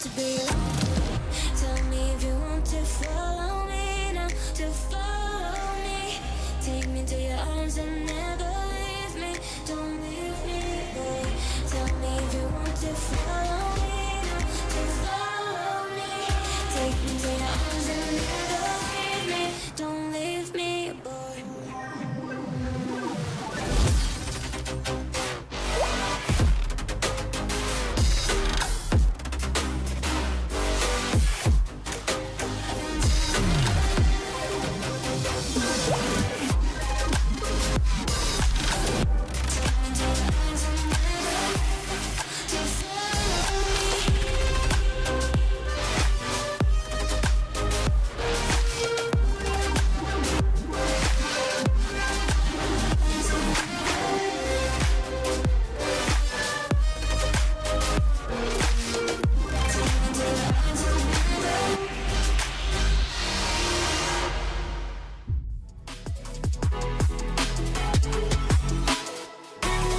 to be alone. Tell me if you want to follow me now, to follow me. Take me to your arms and never leave me. Don't leave me, boy. Tell me if you want to follow me now, to follow me. Take me to your arms and never leave me. Don't leave me, boy.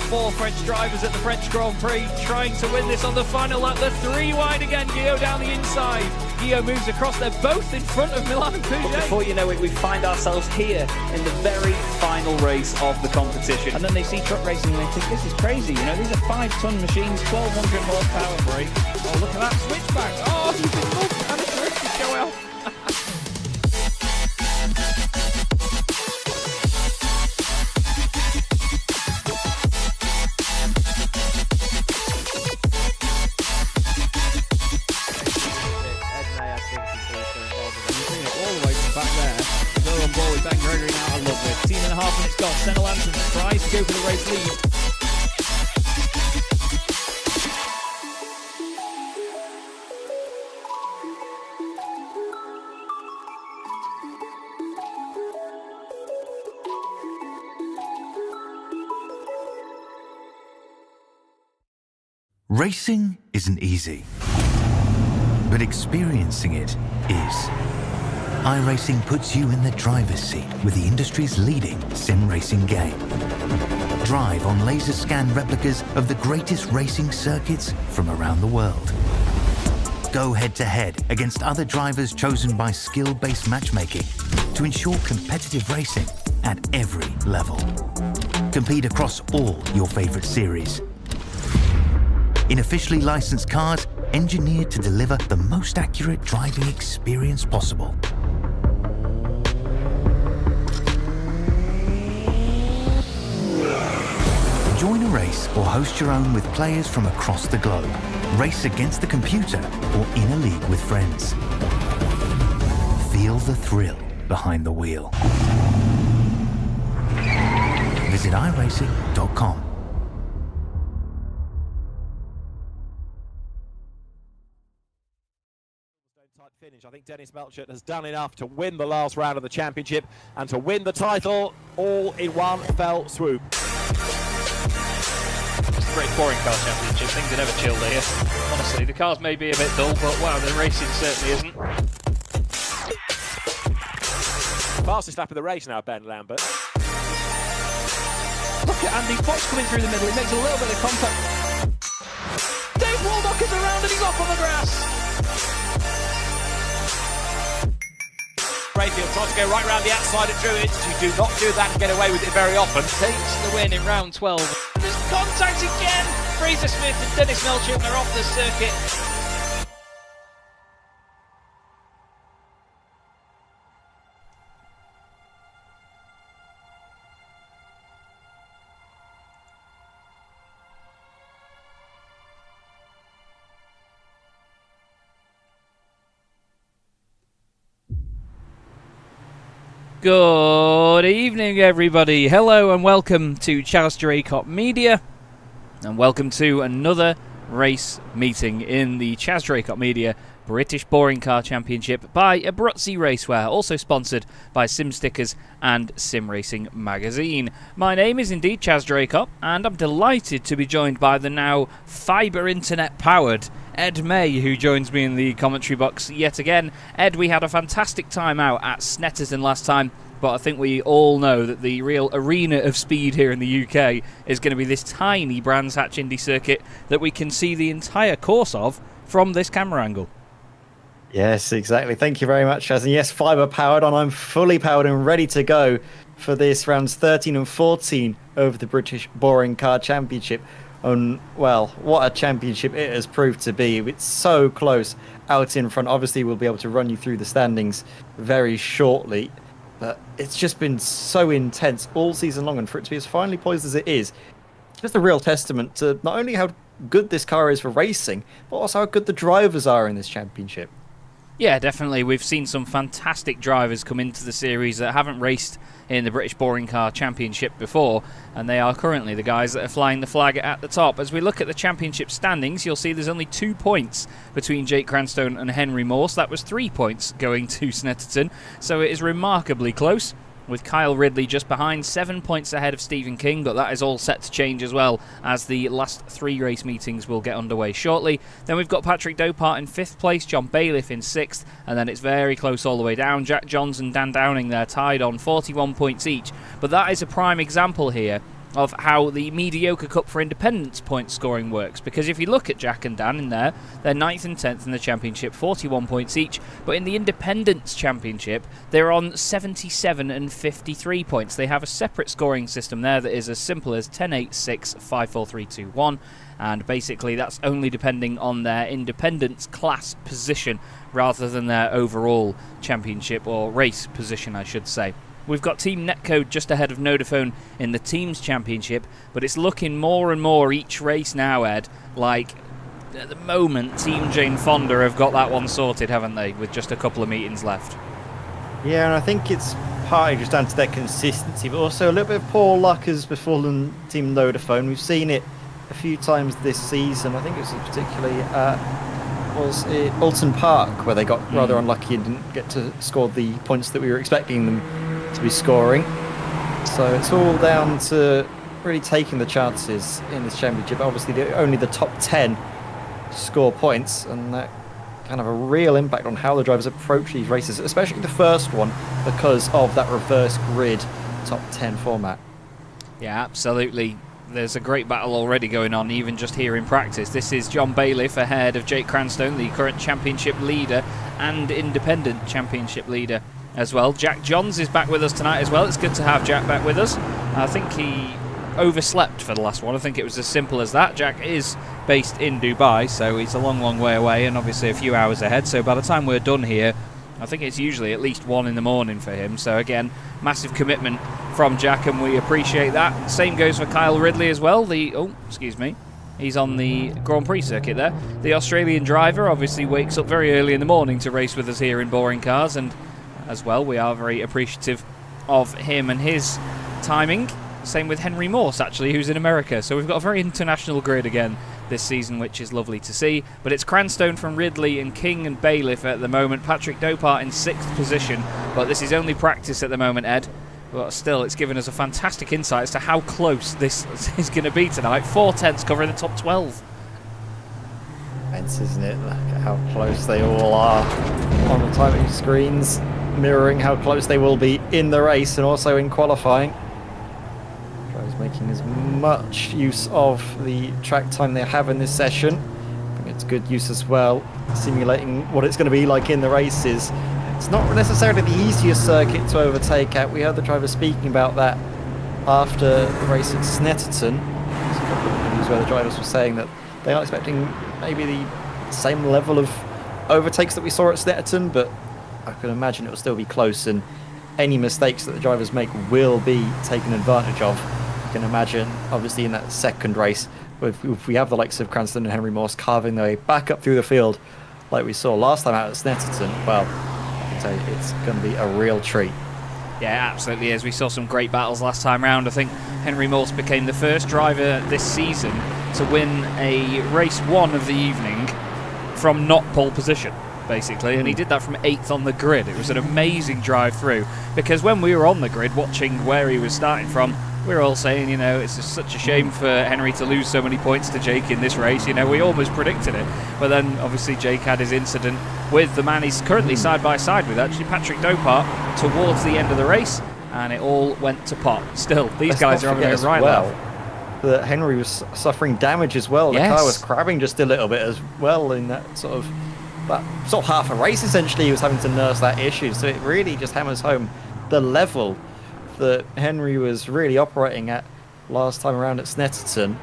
Four French drivers at the French Grand Prix trying to win this on the final lap. The three wide again, Guillaume down the inside. Guillaume moves across, they're both in front of Milan and Pouget. Before you know it, we find ourselves here in the very final race of the competition. And then they see truck racing and they think, this is crazy, you know, these are 5-ton machines, 1,200 horsepower brake. Oh, look at that switchback. Oh, he's been moved and it's ready to go out. Gregory now, I love it. 10.5 minutes gone. Senna Lanson tries to go for the race lead. Racing isn't easy, but experiencing it is. iRacing puts you in the driver's seat with the industry's leading sim racing game. Drive on laser scan replicas of the greatest racing circuits from around the world. Go head to head against other drivers chosen by skill-based matchmaking to ensure competitive racing at every level. Compete across all your favorite series. In officially licensed cars, engineered to deliver the most accurate driving experience possible. Join a race or host your own with players from across the globe. Race against the computer or in a league with friends. Feel the thrill behind the wheel. Visit iRacing.com. Finish. I think Dennis Melchett has done enough to win the last round of the championship and to win the title all in one fell swoop. Great Boring Car Championship, things are never chilled here. Honestly, the cars may be a bit dull, but wow, the racing certainly isn't. Fastest lap of the race now, Ben Lambert. Look at Andy Fox coming through the middle, it makes a little bit of contact. Dave Waldock is around and he's off on the grass. Rayfield tries to go right round the outside of Druids. You do not do that and get away with it very often. Takes the win in round 12. There's contact again! Fraser Smith and Dennis Melchett are off the circuit. Good evening, everybody. Hello and welcome to Chaz Draycott Media, and welcome to another race meeting in the Chaz Draycott Media British Boring Car Championship by Abruzzi Racewear, also sponsored by Sim Stickers and Sim Racing Magazine. My name is indeed Chaz Draycott, and I'm delighted to be joined by the now fibre internet powered Ed May, who joins me in the commentary box yet again. Ed, we had a fantastic time out at Snetterton last time, but I think we all know that the real arena of speed here in the UK is going to be this tiny Brands Hatch Indy circuit that we can see the entire course of from this camera angle. Yes, exactly. Thank you very much, Chaz. And yes, fibre powered on. I'm fully powered and ready to go for this rounds 13 and 14 over the British Boring Car Championship. And, well, what a championship it has proved to be. It's so close out in front. Obviously, we'll be able to run you through the standings very shortly. But it's just been so intense all season long. And for it to be as finely poised as it is, just a real testament to not only how good this car is for racing, but also how good the drivers are in this championship. Yeah, definitely. We've seen some fantastic drivers come into the series that haven't raced in the British Boring Car Championship before, and they are currently the guys that are flying the flag at the top. As we look at the championship standings, you'll see there's only 2 points between Jake Cranstone and Henry Morse. That was 3 points going to Snetterton, so it is remarkably close, with Kyle Ridley just behind, 7 points ahead of Stephen King, but that is all set to change as well as the last 3 race meetings will get underway shortly. Then we've got Patrick Dopart in 5th place, John Bailiff in 6th, and then it's very close all the way down. Jack Johns and Dan Downing there tied on 41 points each, but that is a prime example here of how the mediocre Cup for Independence point scoring works, because if you look at Jack and Dan in there, they're 9th and 10th in the championship, 41 points each, but in the Independence Championship they're on 77 and 53 points. They have a separate scoring system there that is as simple as 10, 8, 6, 5, 4, 3, 2, 1, and basically that's only depending on their Independence class position rather than their overall championship or race position, I should say. We've got Team Netcode just ahead of Nodaphone in the Teams Championship, but it's looking more and more each race now, Ed, like at the moment Team Jane Fonda have got that one sorted, haven't they, with just a couple of meetings left. Yeah, and I think it's partly just down to their consistency, but also a little bit of poor luck has befallen Team Nodaphone. We've seen it a few times this season. I think it was particularly was it Alton Park, where they got rather unlucky and didn't get to score the points that we were expecting them to be scoring. So it's all down to really taking the chances in this championship. Obviously only the top 10 score points, and that can have a real impact on how the drivers approach these races, especially the first one, because of that reverse grid top 10 format. Yeah, absolutely. There's a great battle already going on, even just here in practice. This is John Bailiff ahead of Jake Cranstone, the current championship leader and independent championship leader as well. Jack Johns is back with us tonight as well. It's good to have Jack back with us. I think he overslept for the last one. I think it was as simple as that. Jack is based in Dubai, so he's a long way away and obviously a few hours ahead. So by the time we're done here, I think it's usually at least 1 in the morning for him. So again, massive commitment from Jack, and we appreciate that. Same goes for Kyle Ridley as well. He's on the Grand Prix circuit there. The Australian driver obviously wakes up very early in the morning to race with us here in Boring Cars, and as well, we are very appreciative of him and his timing. Same with Henry Morse, actually, who's in America. So we've got a very international grid again this season, which is lovely to see. But it's Cranstone from Ridley and King and Bailiff at the moment. Patrick Dopart in 6th position. But this is only practice at the moment, Ed. But still, it's given us a fantastic insight as to how close this is going to be tonight. 4/10 covering the top 12. Immense, isn't it? Look at how close they all are on the timing screens, mirroring how close they will be in the race and also in qualifying. Drivers making as much use of the track time they have in this session. I think it's good use as well, simulating what it's going to be like in the races. It's not necessarily the easiest circuit to overtake at. We heard the drivers speaking about that after the race at Snetterton. There's a couple of interviews where the drivers were saying that they are expecting maybe the same level of overtakes that we saw at Snetterton, but I can imagine it will still be close, and any mistakes that the drivers make will be taken advantage of. I can imagine, obviously, in that second race, if we have the likes of Cranston and Henry Morse carving their way back up through the field like we saw last time out at Snetterton, well, I can tell you it's going to be a real treat. Yeah, absolutely is. We saw some great battles last time round. I think Henry Morse became the first driver this season to win a race 1 of the evening from not pole position, basically, and he did that from 8th on the grid. It was an amazing drive through, because when we were on the grid watching where he was starting from, we were all saying, you know, it's just such a shame for Henry to lose so many points to Jake in this race. You know, we almost predicted it, but then obviously Jake had his incident with the man he's currently side by side with, actually, Patrick Dopart, towards the end of the race, and it all went to pot. Still, these guys are having a right laugh. that Henry was suffering damage as well. The Yes. car was crabbing just a little bit as well in that sort of half a race. Essentially, he was having to nurse that issue. So it really just hammers home the level that Henry was really operating at last time around at Snetterton.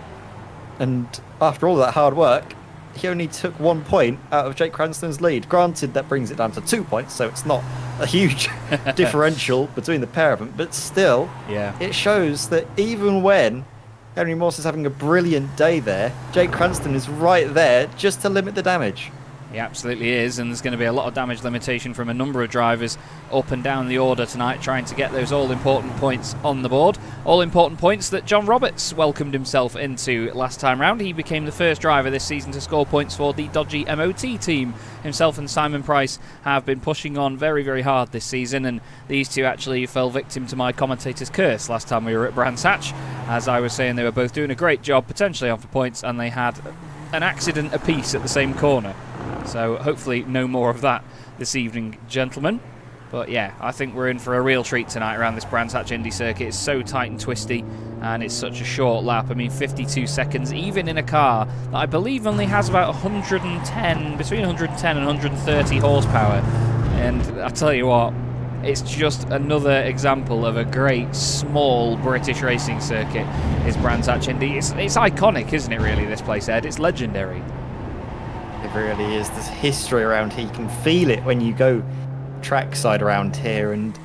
And after all that hard work, he only took 1 point out of Jake Cranston's lead. Granted, that brings it down to 2 points, so it's not a huge differential between the pair of them. But still, Yeah. it shows that even when Henry Morse is having a brilliant day there, Jake Cranston is right there just to limit the damage. He absolutely is, and there's going to be a lot of damage limitation from a number of drivers up and down the order tonight, trying to get those all-important points on the board. All-important points that John Roberts welcomed himself into last time round. He became the first driver this season to score points for the dodgy MOT team. Himself and Simon Price have been pushing on very, very hard this season, and these two actually fell victim to my commentator's curse last time we were at Brands Hatch. As I was saying, they were both doing a great job, potentially on for points, and they had an accident apiece at the same corner. So hopefully no more of that this evening, gentlemen. But yeah, I think we're in for a real treat tonight around this Brands Hatch Indy circuit. It's so tight and twisty, and it's such a short lap. I mean, 52 seconds, even in a car that I believe only has about 110, between 110 and 130 horsepower. And I tell you what, it's just another example of a great small British racing circuit is Brands Hatch Indy. It's iconic, isn't it, really, this place, Ed? It's legendary. It really is. There's history around here. You can feel it when you go trackside around here, and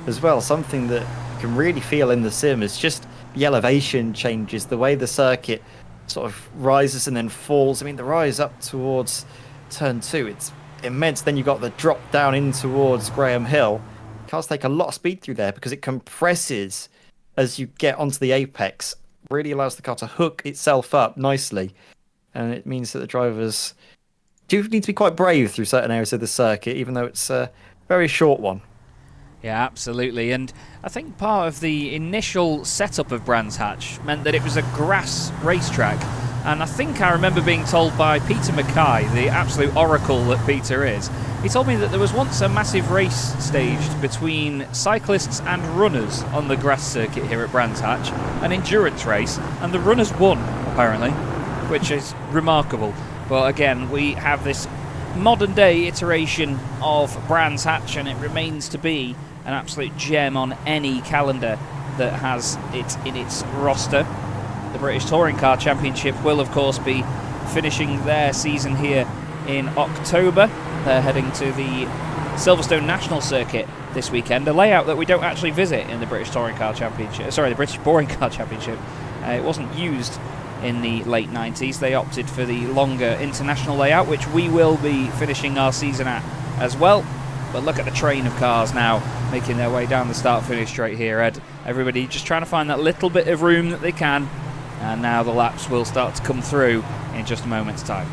as well, something that you can really feel in the sim is just the elevation changes, the way the circuit sort of rises and then falls. I mean, the rise up towards turn 2, it's immense. Then you've got the drop down in towards Graham Hill. Cars take a lot of speed through there because it compresses as you get onto the apex. Really allows the car to hook itself up nicely, and it means that the drivers do need to be quite brave through certain areas of the circuit, even though it's a very short one. Yeah, absolutely. And I think part of the initial setup of Brands Hatch meant that it was a grass racetrack. And I think I remember being told by Peter Mackay, the absolute oracle that Peter is, he told me that there was once a massive race staged between cyclists and runners on the grass circuit here at Brands Hatch, an endurance race, and the runners won, apparently, which is remarkable. But again, we have this modern day iteration of Brands Hatch, and it remains to be an absolute gem on any calendar that has it in its roster. The British Touring Car Championship will of course be finishing their season here in October. They're heading to the Silverstone National Circuit this weekend, a layout that we don't actually visit in the British Touring Car Championship, sorry, the British Boring Car Championship. It wasn't used in the late 90s. They opted for the longer international layout, which we will be finishing our season at as well. But look at the train of cars now making their way down the start-finish straight here, Ed. Everybody just trying to find that little bit of room that they can, and now the laps will start to come through in just a moment's time.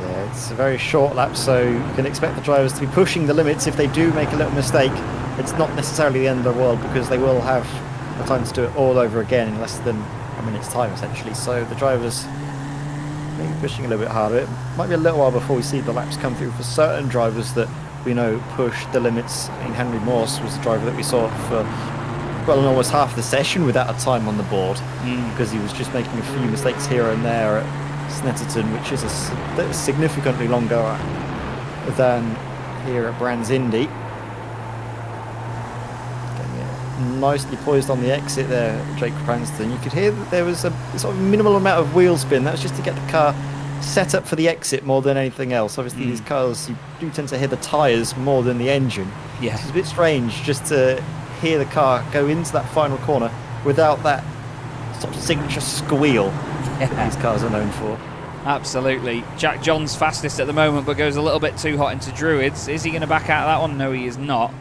Yeah, it's a very short lap, so you can expect the drivers to be pushing the limits. If they do make a little mistake, it's not necessarily the end of the world, because they will have the time to do it all over again in less than a minute's time, essentially. So the drivers may be pushing a little bit harder. It might be a little while before we see the laps come through for certain drivers that we know push the limits. I mean, Henry Morse was the driver that we saw for almost half the session without a time on the board, because he was just making a few mistakes here and there at Snetterton, which is a significantly longer than here at Brands Indy. Nicely poised on the exit there, Jake Cranston. You could hear that there was a sort of minimal amount of wheel spin. That was just to get the car set up for the exit more than anything else. Obviously, these cars, you do tend to hear the tyres more than the engine. Yeah. It's a bit strange just to hear the car go into that final corner without that sort of signature squeal that these cars are known for. Absolutely. Jack John's fastest at the moment, but goes a little bit too hot into Druids. Is he going to back out of that one? No, he is not.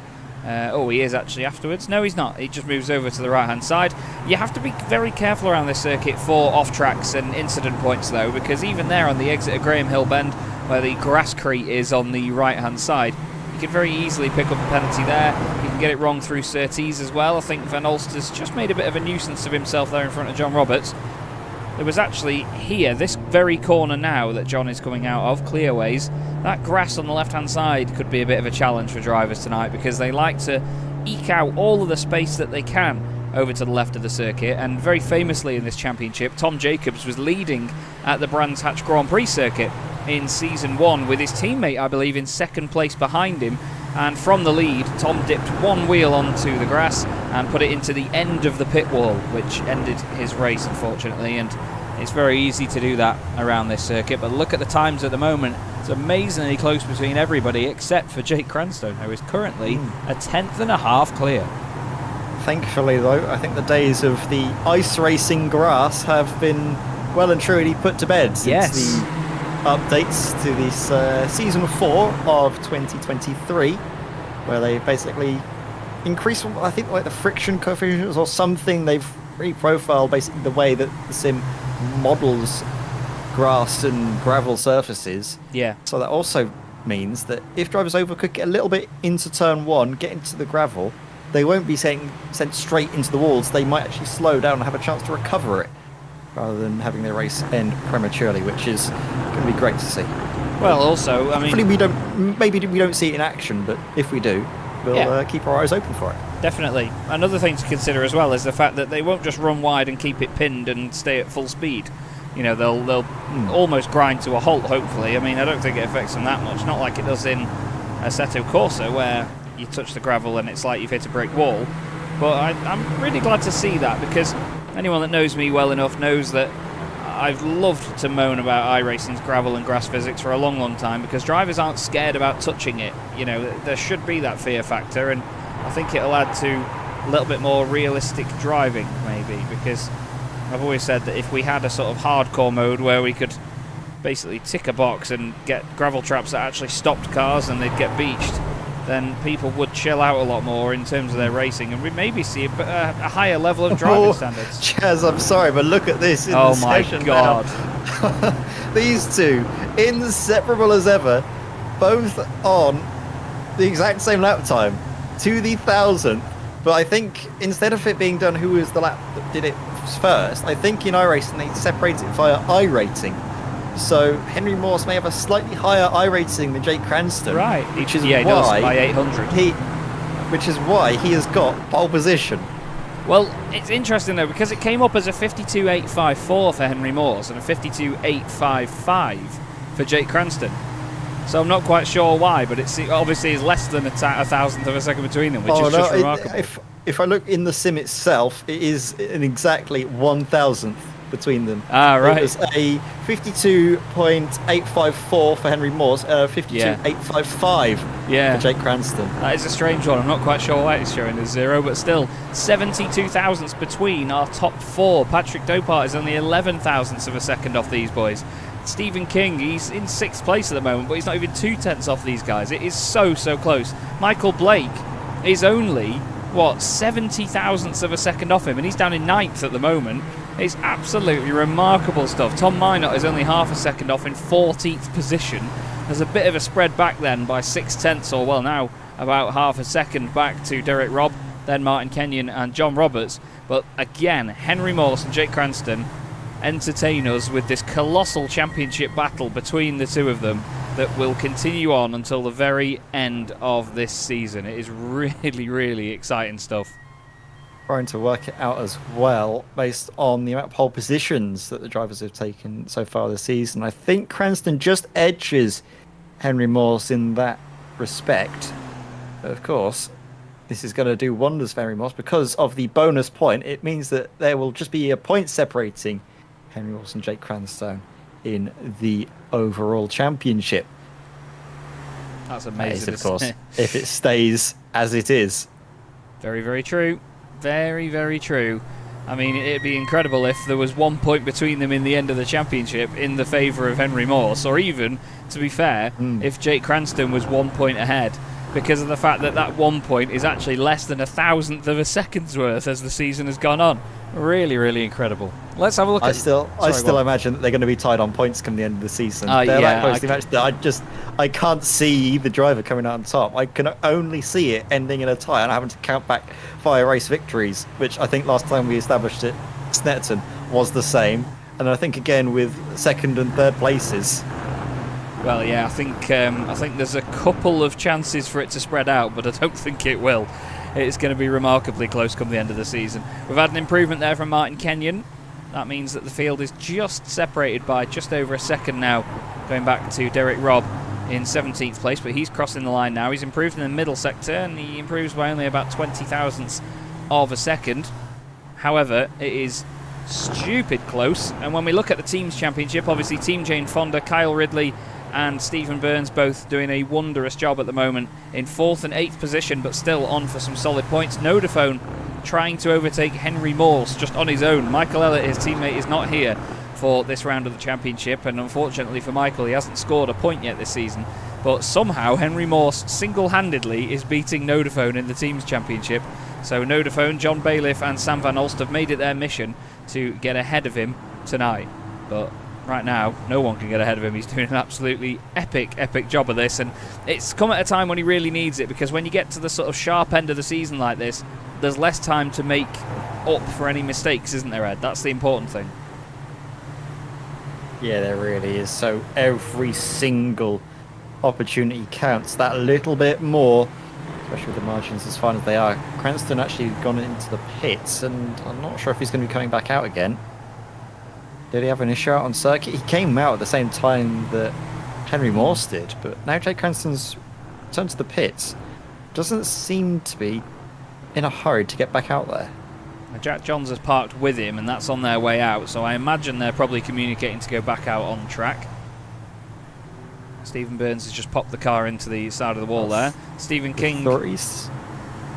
He is actually afterwards. No, he's not. He just moves over to the right-hand side. You have to be very careful around this circuit for off-tracks and incident points, though, because even there on the exit of Graham Hill Bend, where the grasscrete is on the right-hand side, you can very easily pick up a penalty there. You can get it wrong through Surtees as well. I think Van Ulster's just made a bit of a nuisance of himself there in front of John Roberts. There was actually here, this very corner now that John is coming out of, Clearways, that grass on the left-hand side could be a bit of a challenge for drivers tonight, because they like to eke out all of the space that they can over to the left of the circuit. And very famously in this championship, Tom Jacobs was leading at the Brands Hatch Grand Prix circuit in Season 1 with his teammate, I believe, in second place behind him. And from the lead, Tom dipped one wheel onto the grass and put it into the end of the pit wall, which ended his race, unfortunately. And it's very easy to do that around this circuit. But look at the times at the moment. It's amazingly close between everybody except for Jake Cranstone, who is currently a tenth and a half clear. Thankfully, though, I think the days of the ice racing grass have been well and truly put to bed since the updates to this Season 4 of 2023, where they basically increased, I think, like the friction coefficients or something. They've reprofiled basically the way that the sim models grass and gravel surfaces. Yeah. So that also means that if drivers overcook it a little bit into turn 1, get into the gravel, they won't be sent straight into the walls. They might actually slow down and have a chance to recover it, rather than having their race end prematurely, which is going to be great to see. Well, also, I mean, hopefully we don't see it in action, but if we do, we'll keep our eyes open for it. Definitely. Another thing to consider as well is the fact that they won't just run wide and keep it pinned and stay at full speed. You know, they'll almost grind to a halt, hopefully. I mean, I don't think it affects them that much. Not like it does in Assetto Corsa, where you touch the gravel and it's like you've hit a brick wall. But I'm really glad to see that, because anyone that knows me well enough knows that I've loved to moan about iRacing's gravel and grass physics for a long, long time, because drivers aren't scared about touching it. You know, there should be that fear factor, and I think it'll add to a little bit more realistic driving, maybe, because I've always said that if we had a sort of hardcore mode where we could basically tick a box and get gravel traps that actually stopped cars and they'd get beached, then people would chill out a lot more in terms of their racing, and we'd maybe see a higher level of driving standards. Chaz, I'm sorry, but look at this in the session God. now. These two, inseparable as ever, both on the exact same lap time, to the 1,000th. But I think instead of it being done who was the lap that did it first, I think in iRacing they separated it via I-rating. So Henry Morse may have a slightly higher I rating than Jake Cranston, right? Which is he does, by 800. Which is why he has got pole position. Well, it's interesting though, because it came up as a 52.854 for Henry Morse and a 52.855 for Jake Cranston. So I'm not quite sure why, but it obviously is less than a thousandth of a second between them, which is just remarkable. If I look in the sim itself, it is an exactly 1,000th between them. Ah, right. It was a 52.854 for Henry Morse, 52.855 for Jake Cranston. That is a strange one. I'm not quite sure why it's showing as 0, but still 72 thousandths between our top 4. Patrick Dopart is only 11 thousandths of a second off these boys. Stephen King, he's in 6th place at the moment, but he's not even 2 tenths off these guys. It is so close. Michael Blake is only 70 thousandths of a second off him, and he's down in 9th at the moment. It's absolutely remarkable stuff. Tom Minot is only half a second off in 14th position. There's a bit of a spread back then by 6 tenths, or well, now about half a second back to Derek Robb, then Martin Kenyon and John Roberts. But again, Henry Morse and Jake Cranston entertain us with this colossal championship battle between the two of them that will continue on until the very end of this season. It is really exciting stuff. Trying to work it out as well based on the amount of pole positions that the drivers have taken so far this season. I think Cranston just edges Henry Morse in that respect. But of course, this is going to do wonders for Henry Morse because of the bonus point. It means that there will just be a point separating Henry Morse and Jake Cranston in the overall championship. That's amazing, that is, of course, if it stays as it is. Very true. Very true. I mean, it'd be incredible if there was 1 point between them in the end of the championship in the favour of Henry Morse, or even, to be fair, if Jake Cranston was 1 point ahead, because of the fact that that 1 point is actually less than a thousandth of a second's worth as the season has gone on. Really incredible. Let's have a look. I still imagine that they're going to be tied on points come the end of the season. They're that closely matched that I can't see either driver coming out on top. I can only see it ending in a tie and having to count back via race victories, which I think last time we established it, Snetton was the same, and I think again with 2nd and 3rd places. Well, yeah, I think there's a couple of chances for it to spread out, but I don't think it will. it's going to be remarkably close come the end of the season. We've had an improvement there from Martin Kenyon. That means that the field is just separated by just over a second now, going back to Derek Robb in 17th place, but he's crossing the line now. He's improved in the middle sector, and he improves by only about 20 thousandths of a second. However, it is stupid close, and when we look at the Teams Championship, obviously Team Jane Fonda, Kyle Ridley and Stephen Burns both doing a wondrous job at the moment in 4th and 8th position, but still on for some solid points. Nodaphone trying to overtake Henry Morse just on his own. Michael Elliott, his teammate, is not here for this round of the championship, and unfortunately for Michael, he hasn't scored a point yet this season, but somehow Henry Morse single-handedly is beating Nodaphone in the Teams Championship. So Nodaphone, John Bailiff and Sam Van Olst have made it their mission to get ahead of him tonight, but right now no one can get ahead of him. He's doing an absolutely epic job of this, and it's come at a time when he really needs it, because when you get to the sort of sharp end of the season like this, there's less time to make up for any mistakes, isn't there, Ed? That's the important thing. Yeah, there really is. So every single opportunity counts that little bit more, especially with the margins as fine as they are. Cranston actually gone into the pits, and I'm not sure if he's going to be coming back out again. Did he have an issue out on circuit? He came out at the same time that Henry Morse did, but now Jake Cranston's turned to the pits. Doesn't seem to be in a hurry to get back out there. Jack Johns has parked with him, and that's on their way out, so I imagine they're probably communicating to go back out on track. Stephen Burns has just popped the car into the side of the wall there. Stephen King...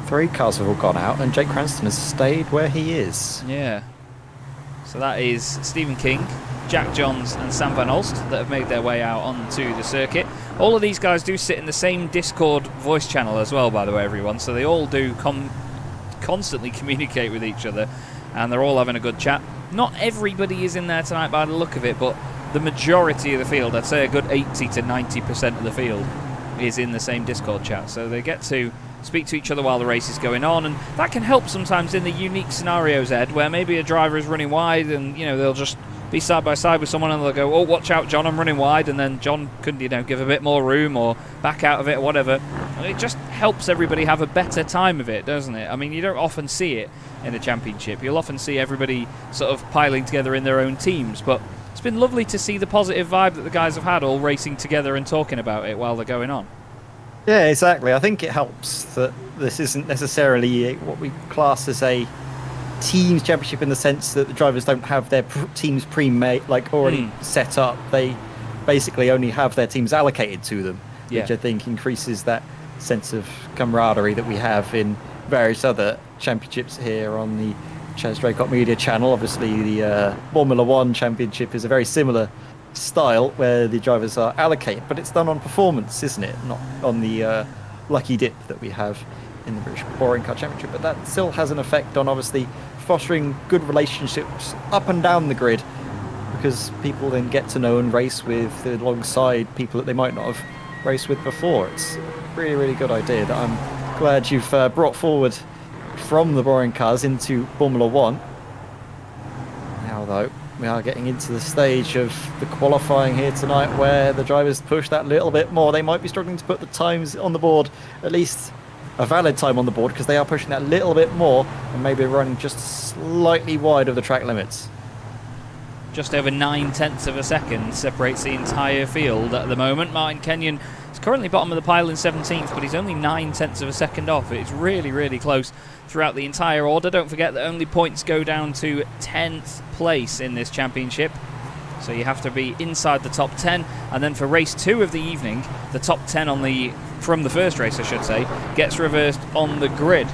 Three cars have all gone out, and Jake Cranston has stayed where he is. Yeah. So that is Stephen King, Jack Johns and Sam Van Olst that have made their way out onto the circuit. All of these guys do sit in the same Discord voice channel as well, by the way, everyone, so they all do constantly communicate with each other, and they're all having a good chat. Not everybody is in there tonight by the look of it, but the majority of the field, I'd say a good 80 to 90% of the field, is in the same Discord chat, so they get to speak to each other while the race is going on, and that can help sometimes in the unique scenarios, Ed, where maybe a driver is running wide and, you know, they'll just be side by side with someone and they'll go, oh, watch out, John, I'm running wide, and then John could, you know, give a bit more room or back out of it or whatever. And it just helps everybody have a better time of it, doesn't it? I mean, you don't often see it in a championship. You'll often see everybody sort of piling together in their own teams, but it's been lovely to see the positive vibe that the guys have had all racing together and talking about it while they're going on. Yeah, exactly. I think it helps that this isn't necessarily what we class as a teams championship, in the sense that the drivers don't have their teams pre-made, like already set up. They basically only have their teams allocated to them, which I think increases that sense of camaraderie that we have in various other championships here on the Chaz Draycott Media channel. Obviously, the Formula One championship is a very similar style where the drivers are allocated, but it's done on performance, isn't it? Not on the lucky dip that we have in the British Touring Car Championship. But that still has an effect on obviously fostering good relationships up and down the grid, because people then get to know and race with alongside people that they might not have raced with before. It's a really, really good idea that I'm glad you've brought forward from the boring cars into Formula One. Now though, we are getting into the stage of the qualifying here tonight, where the drivers push that little bit more. They might be struggling to put the times on the board, at least a valid time on the board, because they are pushing that little bit more and maybe running just slightly wide of the track limits. Just over 9/10 of a second separates the entire field at the moment. Martin Kenyon is currently bottom of the pile in 17th, but he's only 9/10 of a second off. It's really, really close throughout the entire order. Don't forget that only points go down to 10th place in this championship, so you have to be inside the top 10, and then for race 2 of the evening, the top 10 from the first race, I should say, gets reversed on the grid.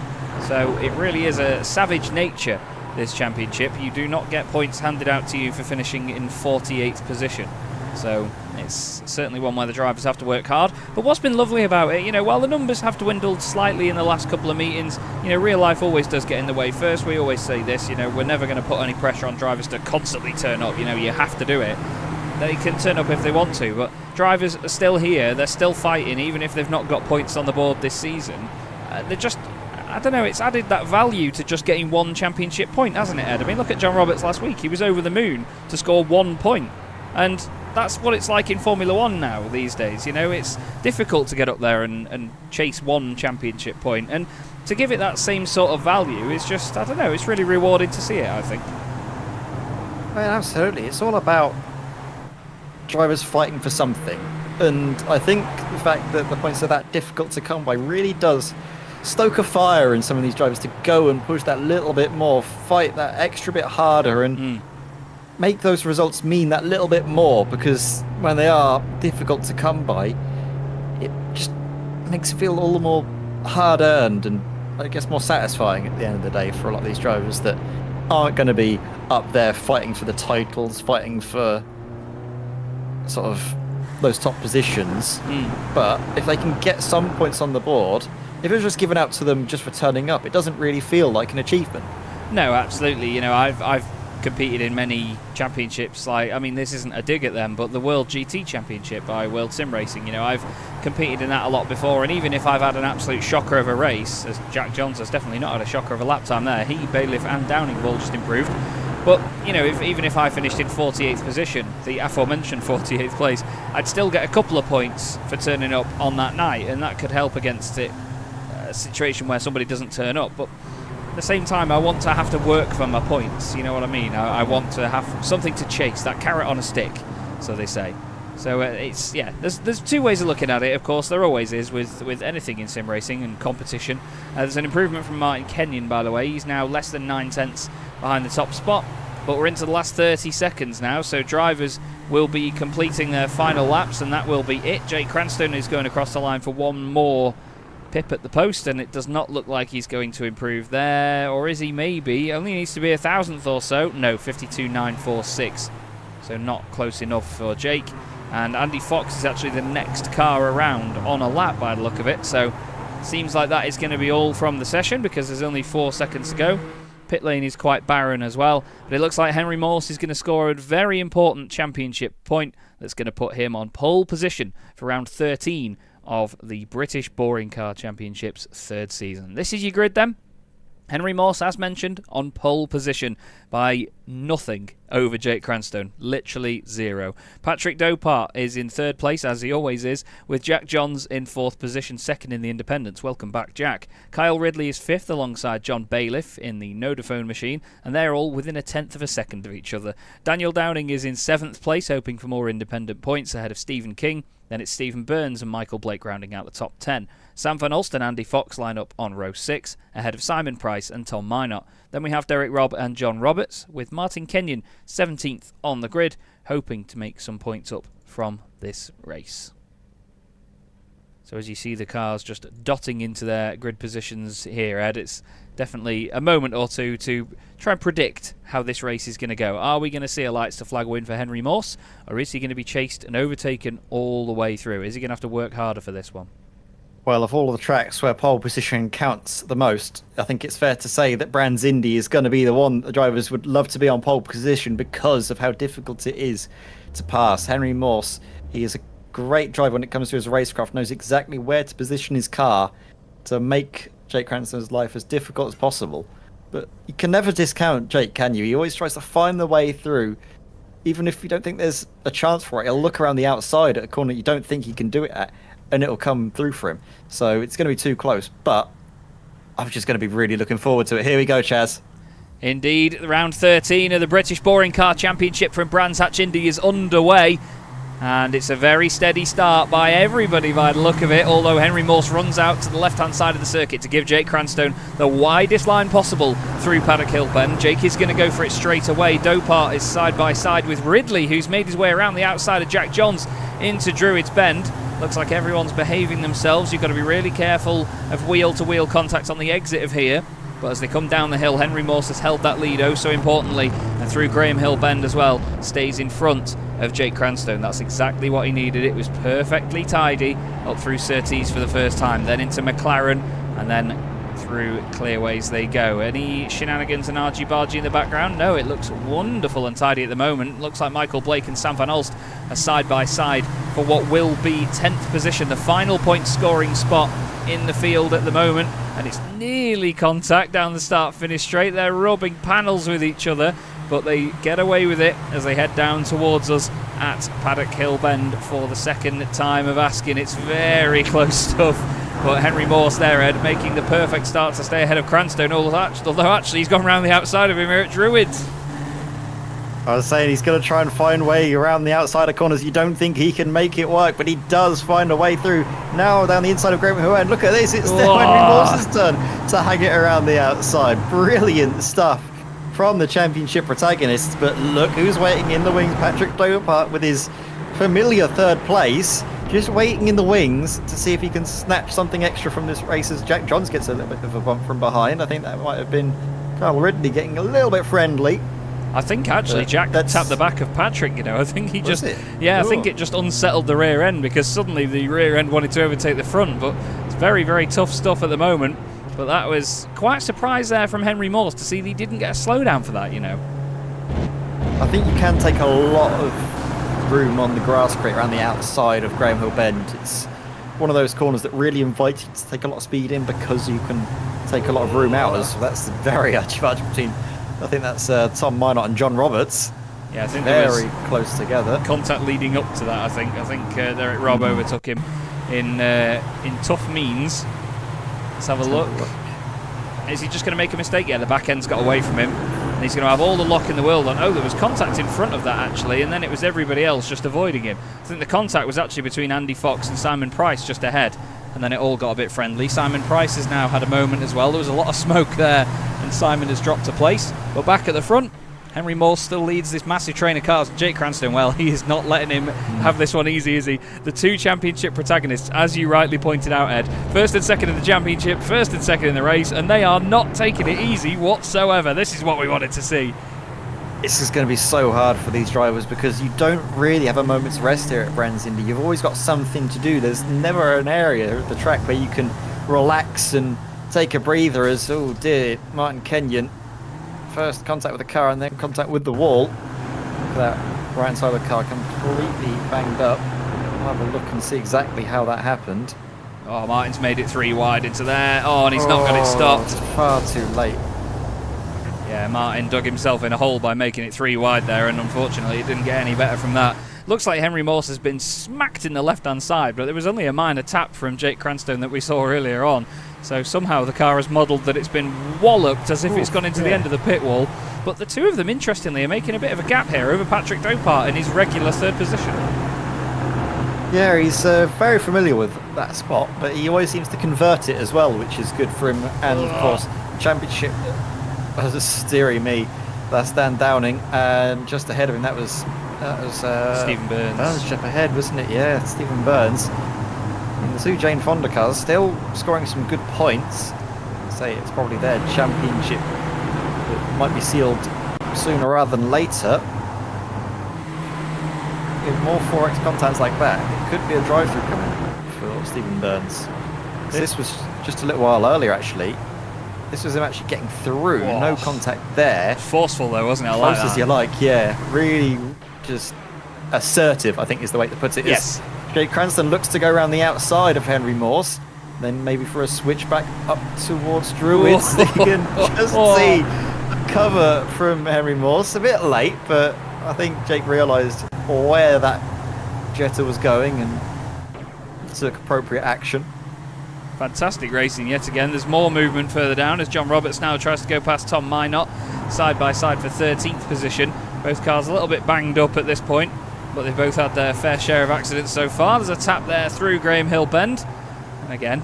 So it really is a savage nature, this championship. You do not get points handed out to you for finishing in 48th position. So it's certainly one where the drivers have to work hard. But what's been lovely about it, you know, while the numbers have dwindled slightly in the last couple of meetings, you know, real life always does get in the way. First, we always say this, you know, we're never going to put any pressure on drivers to constantly turn up. You know, you have to do it. They can turn up if they want to, but drivers are still here. They're still fighting, even if they've not got points on the board this season. They're just, I don't know, it's added that value to just getting one championship point, hasn't it, Ed? I mean, look at John Roberts last week. He was over the moon to score 1 point. And that's what it's like in Formula 1 now these days. You know, it's difficult to get up there and chase one championship point, and to give it that same sort of value is just, I don't know, it's really rewarding to see it, I think. Well, absolutely. It's all about drivers fighting for something. And I think the fact that the points are that difficult to come by really does stoke a fire in some of these drivers to go and push that little bit more, fight that extra bit harder, and make those results mean that little bit more, because when they are difficult to come by, it just makes it feel all the more hard-earned and, I guess, more satisfying at the end of the day for a lot of these drivers that aren't going to be up there fighting for the titles, fighting for sort of those top positions. But if they can get some points on the board, if it was just given out to them just for turning up, it doesn't really feel like an achievement. No, absolutely. You know, I've competed in many championships, like, I mean, this isn't a dig at them, but the World GT Championship by World Sim Racing, you know, I've competed in that a lot before, and even if I've had an absolute shocker of a race, as Jack Johns has definitely not had a shocker of a lap time there, he, Bailiff and Downing have all just improved. But, you know, even if I finished in 48th position, the aforementioned 48th place, I'd still get a couple of points for turning up on that night, and that could help against it, a situation where somebody doesn't turn up. But at the same time, I want to have to work for my points, you know what I mean? I want to have something to chase, that carrot on a stick, so they say. So it's, yeah, there's two ways of looking at it, of course. There always is with anything in sim racing and competition. There's an improvement from Martin Kenyon, by the way. He's now less than 9 tenths behind the top spot, but we're into the last 30 seconds now, so drivers will be completing their final laps, and that will be it. Jake Cranstone is going across the line for one more pip at the post, and it does not look like he's going to improve there, or is he? Maybe. Only needs to be a thousandth or so. No, 52.946, so not close enough for Jake. And Andy Fox is actually the next car around on a lap by the look of it, so seems like that is going to be all from the session, because there's only 4 seconds to go. Pit lane is quite barren as well, but it looks like Henry Morse is going to score a very important championship point that's going to put him on pole position for round 13 of the British Boring Car Championship's 3rd season. This is your grid then. Henry Morse, as mentioned, on pole position by nothing over Jake Cranstone. Literally 0. Patrick Dopart is in 3rd place, as he always is, with Jack Johns in 4th position, 2nd in the Independents. Welcome back, Jack. Kyle Ridley is 5th alongside John Bailiff in the Nodaphone machine, and they're all within a tenth of a second of each other. Daniel Downing is in 7th place, hoping for more independent points ahead of Stephen King. Then it's Stephen Burns and Michael Blake rounding out the top 10. Sam Van Olst and Andy Fox line up on row 6, ahead of Simon Price and Tom Minot. Then we have Derek Robb and John Roberts, with Martin Kenyon 17th on the grid, hoping to make some points up from this race. So as you see the cars just dotting into their grid positions here, Ed, it's definitely a moment or two to try and predict how this race is going to go. Are we going to see a lights to flag win for Henry Morse, or is he going to be chased and overtaken all the way through? Is he going to have to work harder for this one? Well, of all of the tracks where pole position counts the most, I think it's fair to say that Brands Indy is going to be the one the drivers would love to be on pole position because of how difficult it is to pass. Henry Morse, he is a great driver when it comes to his racecraft, knows exactly where to position his car to make Jake Cranstone's life as difficult as possible. But you can never discount Jake, can you? He always tries to find the way through. Even if you don't think there's a chance for it, he'll look around the outside at a corner you don't think he can do it at, and it'll come through for him. So it's going to be too close, but I'm just going to be really looking forward to it. Here we go, Chaz. Indeed, round 13 of the British Boring Car Championship from Brands Hatch Indy is underway. And it's a very steady start by everybody by the look of it, although Henry Morse runs out to the left-hand side of the circuit to give Jake Cranstone the widest line possible through Paddock Hill Bend. Jake is going to go for it straight away. Dopart is side by side with Ridley, who's made his way around the outside of Jack Johns into Druids Bend. Looks like everyone's behaving themselves. You've got to be really careful of wheel-to-wheel contact on the exit of here. But as they come down the hill, Henry Morse has held that lead oh so importantly, and through Graham Hill Bend as well, stays in front of Jake Cranstone. That's exactly what he needed. It was perfectly tidy up through Surtees for the first time, then into McLaren, and then through Clearways they go. Any shenanigans and argy-bargy in the background? No, it looks wonderful and tidy at the moment. Looks like Michael Blake and Sam Van Olst are side by side for what will be 10th position, the final point scoring spot in the field at the moment, and it's nearly contact down the start-finish straight. They're rubbing panels with each other. but they get away with it as they head down towards us at Paddock Hill Bend for the second time of asking. It's very close stuff, but Henry Morse there, Ed, making the perfect start to stay ahead of Cranstone, although actually he's gone round the outside of him here at Druids. I was saying he's going to try and find a way around the outside of corners. You don't think he can make it work, but he does find a way through. Now down the inside of Graham Hill, and look at this, it's now Henry Morse's turn to hang it around the outside. Brilliant stuff from the championship protagonists, but look who's waiting in the wings. Patrick Draycott with his familiar third place, just waiting in the wings to see if he can snatch something extra from this race as Jack Johns gets a little bit of a bump from behind. I think that might have been Carl Ridley getting a little bit friendly. I think actually Jack tapped the back of Patrick, you know. I think he just... Yeah, I think it just unsettled the rear end because suddenly the rear end wanted to overtake the front, but it's very, very tough stuff at the moment. But that was quite a surprise there from Henry Morse to see that he didn't get a slowdown for that, you know. I think you can take a lot of room on the grass crate around the outside of Graham Hill Bend. It's one of those corners that really invites you to take a lot of speed in because you can take a lot of room out. So that's very advantage between... I think that's Tom Minot and John Roberts. Yeah, I think very close together. Contact leading up to that. I think Derek Robb overtook him in tough means. Let's have a look. Is he just going to make a mistake? Yeah, the back end's got away from him, and he's going to have all the luck in the world on. Oh, there was contact in front of that actually, and then it was everybody else just avoiding him. I think the contact was actually between Andy Fox and Simon Price just ahead. And then it all got a bit friendly. Simon Price has now had a moment as well. There was a lot of smoke there, and Simon has dropped a place. But back at the front, Henry Morse still leads this massive train of cars. Jake Cranstone, well, he is not letting him have this one easy, is he? The two championship protagonists, as you rightly pointed out, Ed, first and second in the championship, first and second in the race, and they are not taking it easy whatsoever. This is what we wanted to see. This is going to be so hard for these drivers because you don't really have a moment's rest here at Brands Indy. You've always got something to do. There's never an area at the track where you can relax and take a breather as, oh dear, Martin Kenyon. First contact with the car and then contact with the wall. Look at that right hand side of the car completely banged up. I'll have a look and see exactly how that happened. Oh, Martin's made it 3 wide into there. Oh, and he's not got it stopped. It's far too late. Yeah, Martin dug himself in a hole by making it 3 wide there, and unfortunately it didn't get any better from that. Looks like Henry Morse has been smacked in the left-hand side, but there was only a minor tap from Jake Cranstone that we saw earlier on. So somehow the car has modelled that it's been walloped as if it's gone into the end of the pit wall. But the two of them, interestingly, are making a bit of a gap here over Patrick Draycott in his regular third position. Yeah, he's very familiar with that spot, but he always seems to convert it as well, which is good for him. And of course, championship... Steering me, that's Dan Downing, and just ahead of him that was Stephen Burns. That was just ahead, wasn't it? Yeah, Stephen Burns. And the two Jane Fonda cars still scoring some good points. I'd say it's probably their championship that might be sealed sooner rather than later. With more 4X contacts like that, it could be a drive-through coming for Stephen Burns. This was just a little while earlier actually. This was him actually getting through, no contact there. Forceful though, wasn't it? Close as you like, yeah. Really just assertive, I think is the way to put it. Yes. Jake Cranston looks to go around the outside of Henry Morse, then maybe for a switch back up towards Druids. You can just see a cover from Henry Morse. A bit late, but I think Jake realised where that Jetta was going and took appropriate action. Fantastic racing yet again. There's more movement further down as John Roberts now tries to go past Tom Minot side by side for 13th position. Both cars a little bit banged up at this point, but they've both had their fair share of accidents so far. There's a tap there through Graham Hill Bend. And again,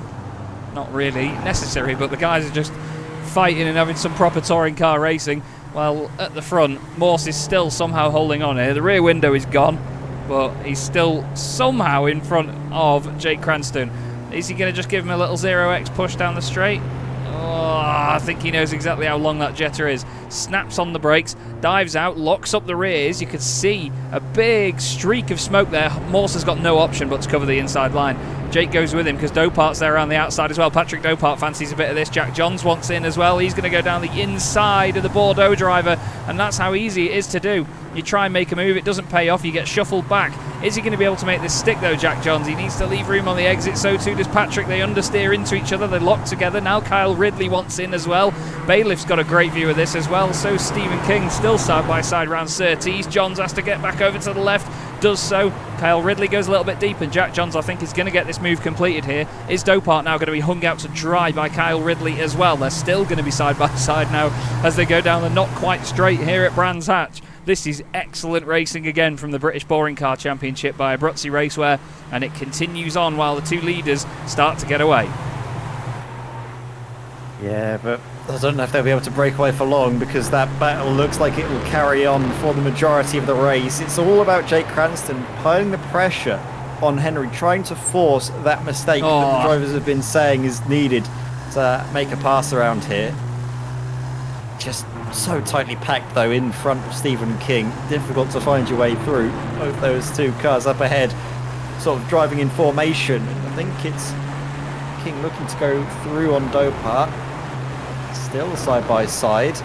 not really necessary, but the guys are just fighting and having some proper touring car racing. Well, at the front, Morse is still somehow holding on here. The rear window is gone, but he's still somehow in front of Jake Cranstone. Is he going to just give him a little 0x push down the straight? Oh, I think he knows exactly how long that Jetta is. Snaps on the brakes, dives out, locks up the rears. You could see a big streak of smoke there. Morse has got no option but to cover the inside line. Jake goes with him because Dopart's there around the outside as well. Patrick Dopart fancies a bit of this. Jack Johns wants in as well. He's going to go down the inside of the Bordeaux driver, and that's how easy it is to do. You try and make a move, it doesn't pay off. You get shuffled back Is he going to be able to make this stick though, Jack Johns? He needs to leave room on the exit, so too does Patrick. They understeer into each other, they lock together. Now Kyle Ridley wants in as well. Bailiff's got a great view of this as well, so Stephen King still side by side round Surtees. Johns has to get back over to the left, does so. Kyle Ridley goes a little bit deep, and Jack Johns I think is going to get this move completed here. Is Dopart now going to be hung out to dry by Kyle Ridley as well? They're still going to be side by side now as they go down the not quite straight here at Brands Hatch. This is excellent racing again from the British Boring Car Championship by Abruzzi Racewear, and it continues on while the two leaders start to get away. Yeah, but I don't know if they'll be able to break away for long, because that battle looks like it will carry on for the majority of the race. It's all about Jake Cranston piling the pressure on Henry, trying to force that mistake that the drivers have been saying is needed to make a pass around here. Just so tightly packed though in front of Stephen King, difficult to find your way through both those two cars up ahead, sort of driving in formation. I think it's King looking to go through on Dopart, still side by side.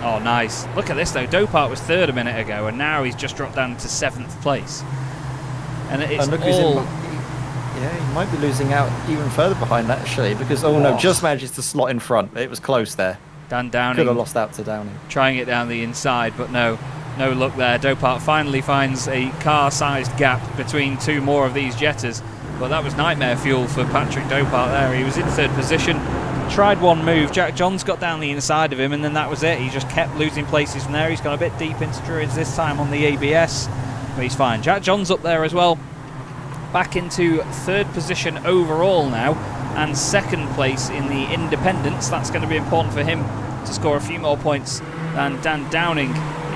Oh nice, look at this though, Dopart was third a minute ago and now he's just dropped down to 7th place, and it's he might be losing out even further behind actually, because no, just manages to slot in front. It was close there. Dan Downing could have lost out to Downing. Trying it down the inside, but no luck there. Dopart finally finds a car-sized gap between two more of these jetters, but that was nightmare fuel for Patrick Dopart there. He was in third position, tried one move. Jack Johns got down the inside of him, and then that was it. He just kept losing places from there. He's gone a bit deep into Druids this time on the ABS, but he's fine. Jack Johns up there as well, back into third position overall now, and second place in the independents. That's going to be important for him to score a few more points than Dan Downing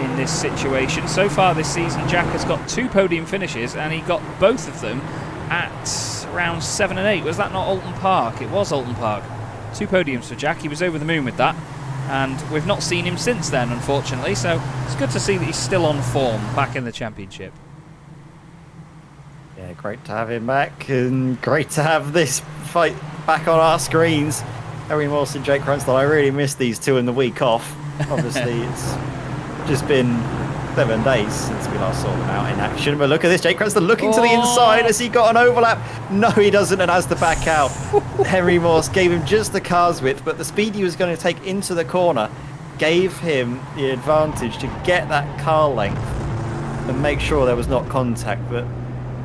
in this situation. So far this season, Jack has got 2 podium finishes, and he got both of them at rounds 7 and 8. Was that not Alton Park? It was Alton Park. 2 podiums for Jack. He was over the moon with that, and we've not seen him since then, unfortunately, so it's good to see that he's still on form back in the championship. Yeah, great to have him back, and great to have this fight back on our screens. Henry Morse and Jake Cranston, I really missed these two in the week off. Obviously, it's just been 7 days since we last saw them out in action. But look at this, Jake Cranston looking to the inside. Has he got an overlap? No, he doesn't, and has to back out. Henry Morse gave him just the car's width, but the speed he was going to take into the corner gave him the advantage to get that car length and make sure there was not contact. But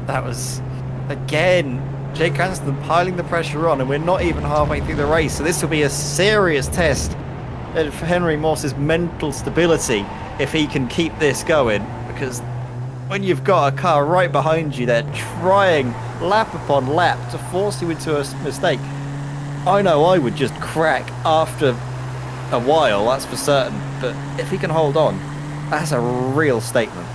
that was, again, Jake Cranston piling the pressure on, and we're not even halfway through the race, so this will be a serious test of Henry Morse's mental stability if he can keep this going, because when you've got a car right behind you, they're trying lap upon lap to force you into a mistake. I know I would just crack after a while, that's for certain, but if he can hold on, that's a real statement.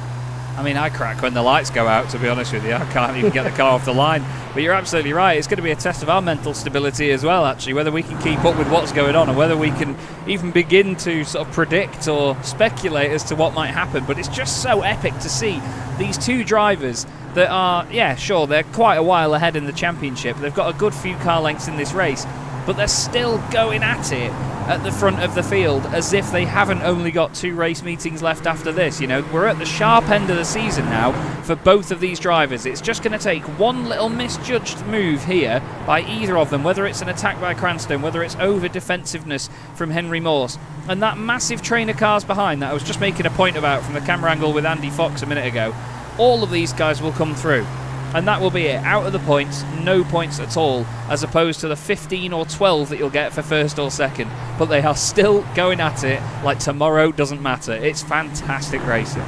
I mean, I crack when the lights go out, to be honest with you. I can't even get the car off the line. But you're absolutely right. It's going to be a test of our mental stability as well, actually, whether we can keep up with what's going on, and whether we can even begin to sort of predict or speculate as to what might happen. But it's just so epic to see these two drivers that are, yeah, sure, they're quite a while ahead in the championship. They've got a good few car lengths in this race, but they're still going at it at the front of the field as if they haven't only got 2 race meetings left after this. You know, we're at the sharp end of the season now for both of these drivers. It's just going to take one little misjudged move here by either of them, whether it's an attack by Cranston, whether it's over defensiveness from Henry Morse, and that massive train of cars behind that I was just making a point about from the camera angle with Andy Fox a minute ago. All of these guys will come through, and that will be it. Out of the points, no points at all, as opposed to the 15 or 12 that you'll get for first or second. But they are still going at it like tomorrow doesn't matter. It's fantastic racing.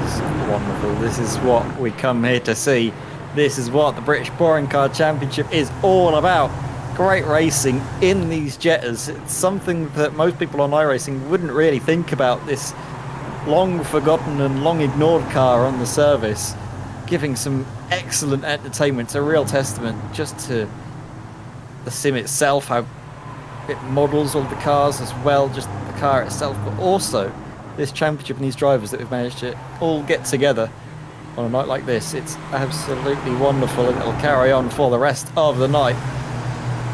It's wonderful. This is what we come here to see. This is what the British Boring Car Championship is all about. Great racing in these jetters. It's something that most people on iRacing wouldn't really think about, this long forgotten and long ignored car on the service, giving some excellent entertainment. It's a real testament just to the sim itself, how it models all the cars as well, just the car itself, but also this championship and these drivers that we've managed to all get together on a night like this. It's absolutely wonderful, and it'll carry on for the rest of the night,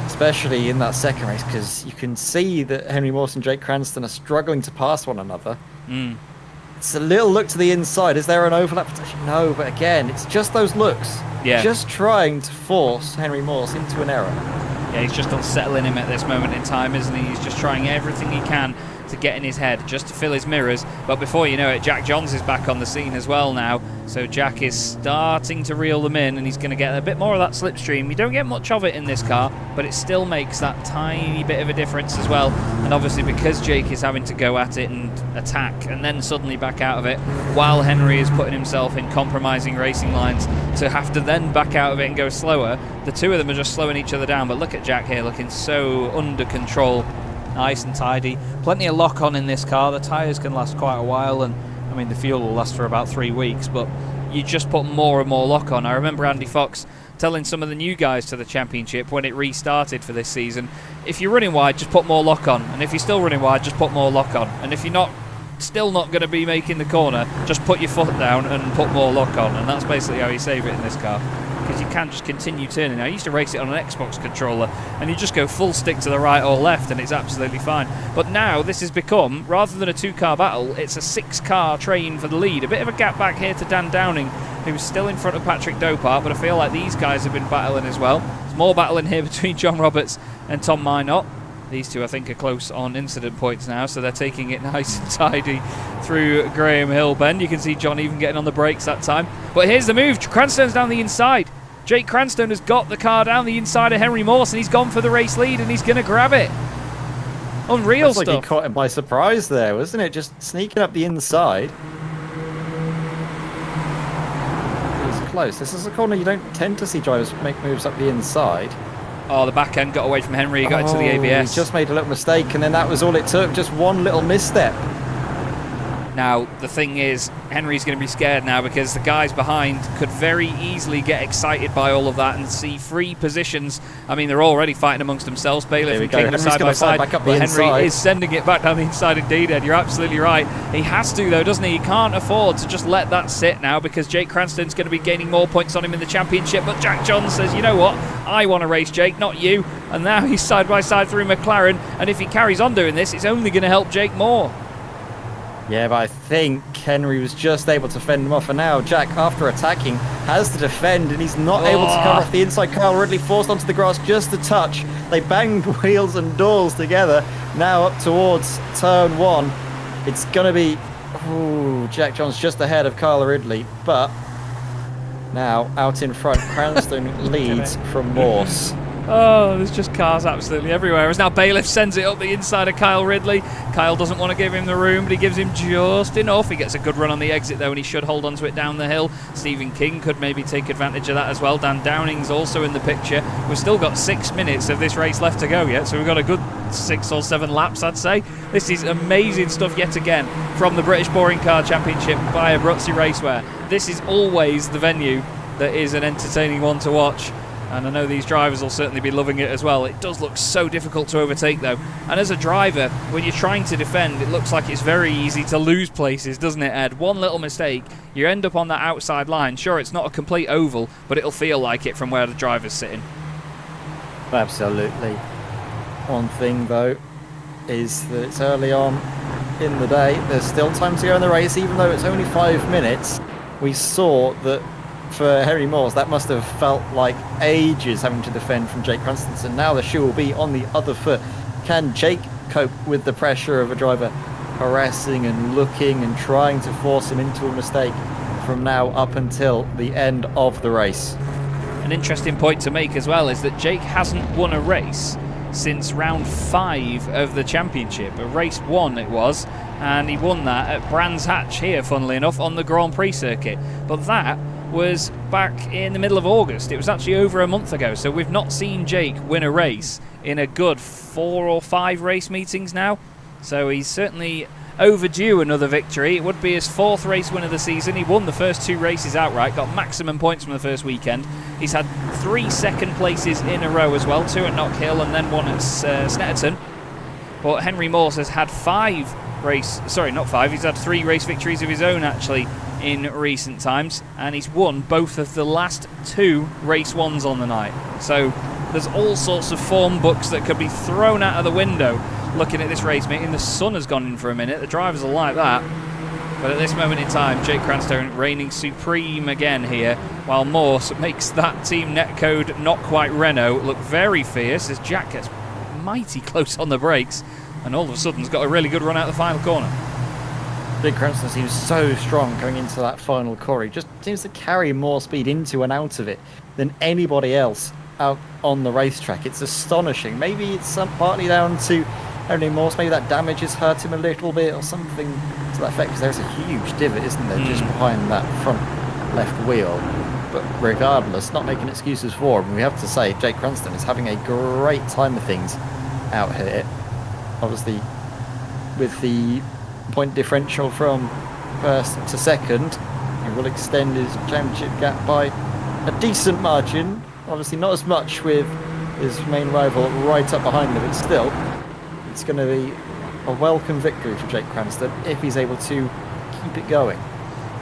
especially in that second race, because you can see that Henry Morse and Jake Cranston are struggling to pass one another. It's a little look to the inside. Is there an overlap? No, but again, it's just those looks. Yeah. Just trying to force Henry Morse into an error. Yeah, he's just unsettling him at this moment in time, isn't he? He's just trying everything he can to get in his head, just to fill his mirrors. But before you know it, Jack Johns is back on the scene as well now. So Jack is starting to reel them in, and he's going to get a bit more of that slipstream. You don't get much of it in this car, but it still makes that tiny bit of a difference as well. And obviously because Jake is having to go at it and attack and then suddenly back out of it, while Henry is putting himself in compromising racing lines to have to then back out of it and go slower, the two of them are just slowing each other down. But look at Jack here looking so under control. Nice and tidy. Plenty of lock on in this car. The tyres can last quite a while, and I mean the fuel will last for about 3 weeks, but you just put more and more lock on. I remember Andy Fox telling some of the new guys to the championship when it restarted for this season, if you're running wide, just put more lock on, and if you're still running wide, just put more lock on, and if you're not still not going to be making the corner, just put your foot down and put more lock on. And that's basically how you save it in this car, because you can just continue turning. I used to race it on an Xbox controller, and you just go full stick to the right or left and it's absolutely fine. But now this has become, rather than a 2-car battle, it's a 6-car train for the lead. A bit of a gap back here to Dan Downing, who's still in front of Patrick Dopart, but I feel like these guys have been battling as well. There's more battling here between John Roberts and Tom Minot. These two, I think, are close on incident points now, so they're taking it nice and tidy through Graham Hill Bend. You can see John even getting on the brakes that time. But here's the move. Cranstone's down the inside. Jake Cranstone has got the car down the inside of Henry Morse, and he's gone for the race lead, and he's going to grab it. Unreal stuff. Like he caught him by surprise there, wasn't it? Just sneaking up the inside. It was close. This is a corner you don't tend to see drivers make moves up the inside. Oh, the back end got away from Henry. He got into the ABS. He just made a little mistake, and then that was all it took. Just one little misstep. Now, the thing is, Henry's going to be scared now, because the guys behind could very easily get excited by all of that and see free positions. I mean, they're already fighting amongst themselves. Bailiff and King are side by side, but Henry is sending it back down the inside indeed, Ed. You're absolutely right. He has to, though, doesn't he? He can't afford to just let that sit now, because Jake Cranstone's going to be gaining more points on him in the championship. But Jack John says, you know what? I want to race Jake, not you. And now he's side by side through McLaren, and if he carries on doing this, it's only going to help Jake more. Yeah, but I think Henry was just able to fend him off, and now Jack, after attacking, has to defend, and he's not able to cover off the inside. Kyle Ridley forced onto the grass just a touch. They banged wheels and doors together. Now up towards turn 1. It's going to be... Ooh, Jack John's just ahead of Kyle Ridley, but now out in front, Cranstone leads from Morse. Oh, there's just cars absolutely everywhere. As now Bailiff sends it up the inside of Kyle Ridley. Kyle doesn't want to give him the room, but he gives him just enough. He gets a good run on the exit, though, and he should hold on to it down the hill. Stephen King could maybe take advantage of that as well. Dan Downing's also in the picture. We've still got 6 minutes of this race left to go yet, so we've got a good 6 or 7 laps, I'd say. This is amazing stuff yet again from the British Boring Car Championship by Abruzzi Racewear. This is always the venue that is an entertaining one to watch. And I know these drivers will certainly be loving it as well. It does look so difficult to overtake, though. And as a driver, when you're trying to defend, it looks like it's very easy to lose places, doesn't it, Ed? One little mistake, you end up on that outside line. Sure, it's not a complete oval, but it'll feel like it from where the driver's sitting. Absolutely. One thing, though, is that it's early on in the day. There's still time to go in the race, even though it's only 5 minutes. We saw that for Henry Morse, that must have felt like ages having to defend from Jake Cranstone, and now the shoe will be on the other foot. Can Jake cope with the pressure of a driver harassing and looking and trying to force him into a mistake from now up until the end of the race? An interesting point to make as well is that Jake hasn't won a race since round 5 of the championship. Race 1 it was, and he won that at Brands Hatch here, funnily enough, on the Grand Prix circuit. But that was back in the middle of August. It was actually over a month ago, so we've not seen Jake win a race in a good 4 or 5 race meetings now. So he's certainly overdue another victory. It would be his 4th race win of the season. He won the first 2 races outright, got maximum points from the first weekend. He's had 3 second places in a row as well, 2 at Knock Hill and then 1 at Snetterton. But Henry Morse has had 3 race victories of his own actually in recent times, and he's won both of the last 2 race 1s on the night. So there's all sorts of form books that could be thrown out of the window looking at this race meeting. The sun has gone in for a minute. The drivers are like that. But at this moment in time, Jake Cranstone reigning supreme again here, while Morse makes that team netcode not quite Renault look very fierce as Jack gets mighty close on the brakes and all of a sudden has got a really good run out the final corner. Jake Cranstone seems so strong going into that final corner. He just seems to carry more speed into and out of it than anybody else out on the racetrack. It's astonishing. Maybe it's partly down to Henry Morse. Maybe that damage has hurt him a little bit or something to that effect, because there's a huge divot, isn't there, just behind that front left wheel. But regardless, not making excuses for him, we have to say Jake Cranstone is having a great time of things out here. Obviously, with the point differential from first to second, he will extend his championship gap by a decent margin. Obviously not as much with his main rival right up behind him, but still, it's going to be a welcome victory for Jake Cranstone if he's able to keep it going.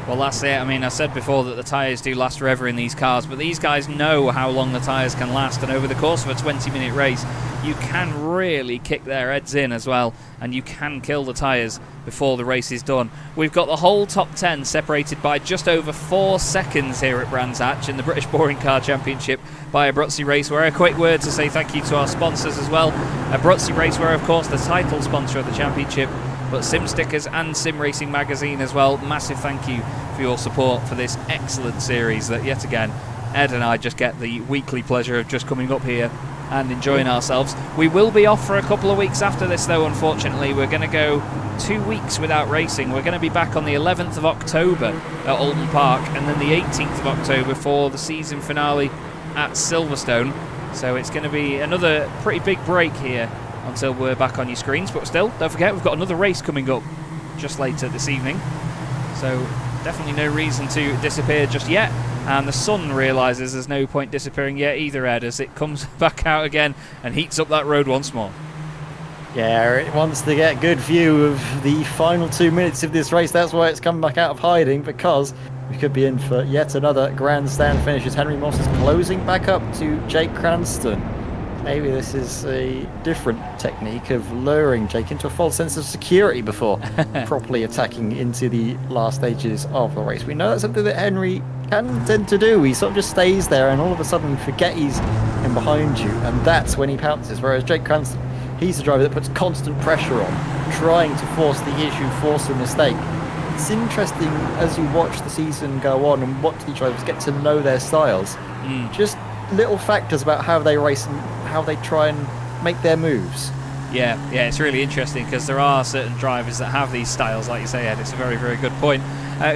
Well, that's it. I mean, I said before that the tyres do last forever in these cars, but these guys know how long the tyres can last, and over the course of a 20-minute race, you can really kick their heads in as well, and you can kill the tyres before the race is done. We've got the whole top 10 separated by just over 4 seconds here at Brands Hatch in the British Boring Car Championship by Abruzzi Racewear. A quick word to say thank you to our sponsors as well. Abruzzi Racewear, of course, the title sponsor of the championship, but Sim Stickers and Sim Racing Magazine as well. Massive thank you for your support for this excellent series that, yet again, Ed and I just get the weekly pleasure of just coming up here and enjoying ourselves. We will be off for a couple of weeks after this, though, unfortunately. We're going to go 2 weeks without racing. We're going to be back on the 11th of October at Alton Park, and then the 18th of October for the season finale at Silverstone. So it's going to be another pretty big break here until we're back on your screens. But still, don't forget, we've got another race coming up just later this evening. So definitely no reason to disappear just yet. And the sun realises there's no point disappearing yet either, Ed, as it comes back out again and heats up that road once more. Yeah, it wants to get a good view of the final 2 minutes of this race. That's why it's come back out of hiding, because we could be in for yet another grandstand finish as Henry Moss is closing back up to Jake Cranstone. Maybe this is a different technique of luring Jake into a false sense of security before properly attacking into the last stages of the race. We know that's something that Henry can tend to do. He sort of just stays there and all of a sudden forget he's in behind you, and that's when he pounces. Whereas Jake Cranstone, he's the driver that puts constant pressure on, trying to force the issue, force a mistake. It's interesting as you watch the season go on and watch the drivers get to know their styles. Just little factors about how they race and how they try and make their moves. Yeah, it's really interesting because there are certain drivers that have these styles, like you say, Ed. It's a very, very good point.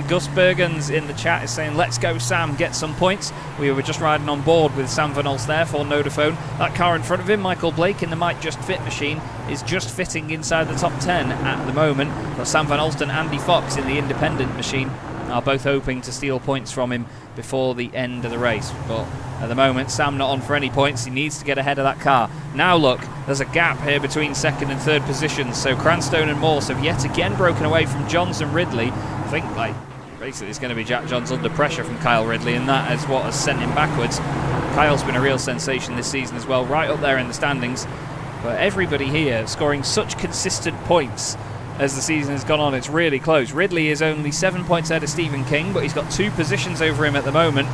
Gus Bergens in the chat is saying, let's go, Sam, get some points. We were just riding on board with Sam Van Olst there for Nodaphone. That car in front of him, Michael Blake in the Might Just Fit machine, is just fitting inside the top 10 at the moment. But Sam Van Olst and Andy Fox in the independent machine are both hoping to steal points from him before the end of the race. But at the moment, Sam not on for any points. He needs to get ahead of that car. Now look, there's a gap here between second and third positions. So Cranstone and Morse have yet again broken away from Johns and Ridley. I think, like, basically it's going to be Jack Johns under pressure from Kyle Ridley, and that is what has sent him backwards. Kyle's been a real sensation this season as well, right up there in the standings. But everybody here scoring such consistent points as the season has gone on. It's really close. Ridley is only 7 points ahead of Stephen King, but he's got 2 positions over him at the moment.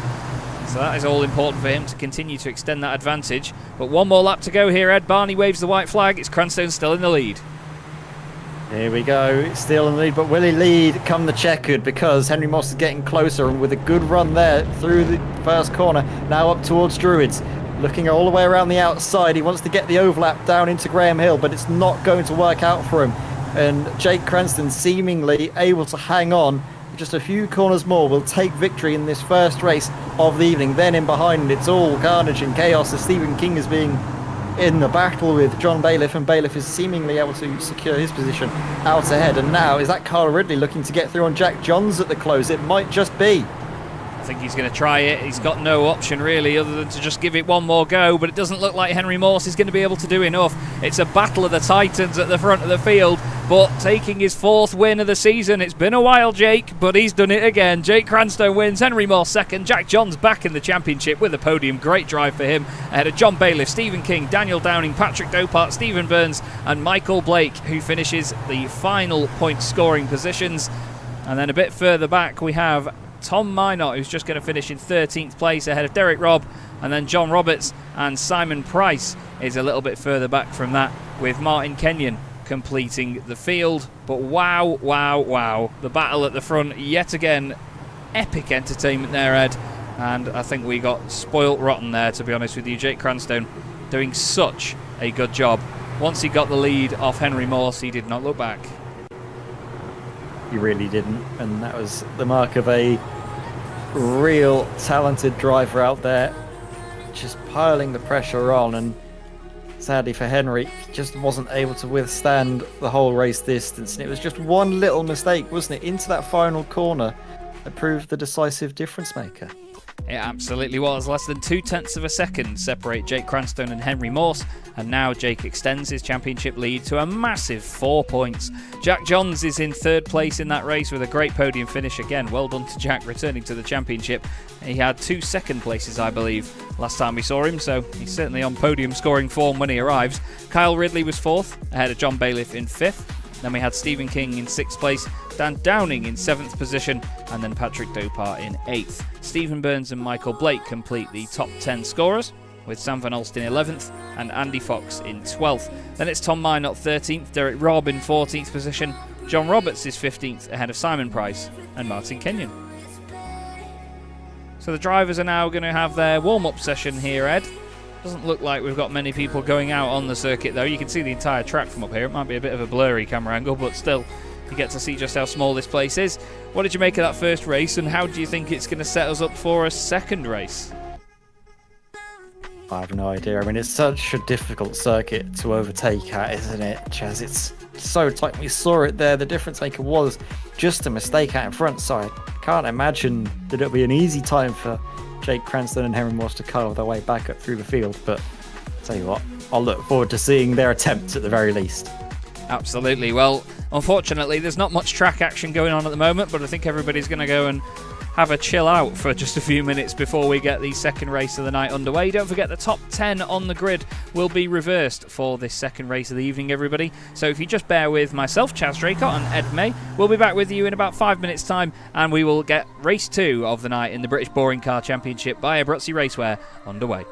So that is all important for him to continue to extend that advantage. But one more lap to go here, Ed. Barney waves the white flag. It's Cranstone still in the lead. Here we go, still in the lead, but will he lead come the checkered, because Henry Moss is getting closer, and with a good run there through the first corner, now up towards Druids. Looking all the way around the outside, he wants to get the overlap down into Graham Hill, but it's not going to work out for him. And Jake Cranstone seemingly able to hang on just a few corners more, will take victory in this first race of the evening. Then in behind, it's all carnage and chaos as Stephen King is being in the battle with John Bailiff, and Bailiff is seemingly able to secure his position out ahead. And now, is that Kyle Ridley looking to get through on Jack Johns at the close? It might just be. I think he's going to try it. He's got no option really other than to just give it one more go, but it doesn't look like Henry Morse is going to be able to do enough. It's a battle of the titans at the front of the field, but taking his 4th win of the season. It's been a while, Jake, but he's done it again. Jake Cranstone wins, Henry Morse second, Jack Johns back in the championship with a podium. Great drive for him ahead of John Bailiff, Stephen King, Daniel Downing, Patrick Dopart, Stephen Burns and Michael Blake, who finishes the final point scoring positions. And then a bit further back we have Tom Minot, who's just going to finish in 13th place ahead of Derek Robb, and then John Roberts and Simon Price is a little bit further back from that, with Martin Kenyon completing the field. But wow, wow, wow, the battle at the front yet again. Epic entertainment there, Ed, and I think we got spoilt rotten there, to be honest with you. Jake Cranstone doing such a good job. Once he got the lead off Henry Morse, he did not look back. He really didn't, and that was the mark of a real talented driver out there, just piling the pressure on. And sadly for Henry, he just wasn't able to withstand the whole race distance, and it was just one little mistake, wasn't it, into that final corner that proved the decisive difference maker. It absolutely was. Less than 0.2 of a second separate Jake Cranstone and Henry Morse, and now Jake extends his championship lead to a massive 4 points. Jack Johns is in third place in that race with a great podium finish again. Well done to Jack, returning to the championship. He had 2 second places, I believe, last time we saw him, so he's certainly on podium scoring form when he arrives. Kyle Ridley was 4th, ahead of John Bailiff in 5th. Then we had Stephen King in 6th place, Dan Downing in 7th position, and then Patrick Dopar in 8th. Stephen Burns and Michael Blake complete the top 10 scorers, with Sam Van Alst in 11th and Andy Fox in 12th. Then it's Tom Minot 13th, Derek Robb in 14th position, John Roberts is 15th ahead of Simon Price and Martin Kenyon. So the drivers are now going to have their warm-up session here, Ed. Doesn't look like we've got many people going out on the circuit though. You can see the entire track from up here. It might be a bit of a blurry camera angle, but still you get to see just how small this place is. What did you make of that first race, and how do you think it's going to set us up for a second race? I have no idea. I mean, it's such a difficult circuit to overtake at, isn't it, Chaz? It's so tight. We saw it there. The difference maker was just a mistake out in front, so I can't imagine that it'll be an easy time for Jake Cranstone and Henry Morse to carve their way back up through the field. But I'll tell you what, I'll look forward to seeing their attempts at the very least. Absolutely. Well, unfortunately, there's not much track action going on at the moment, but I think everybody's going to go and have a chill out for just a few minutes before we get the second race of the night underway. Don't forget the top 10 on the grid will be reversed for this second race of the evening, everybody. So if you just bear with myself, Chaz Draycott, and Ed May, we'll be back with you in about 5 minutes' time, and we will get race 2 of the night in the British Boring Car Championship by Abruzzi Racewear underway.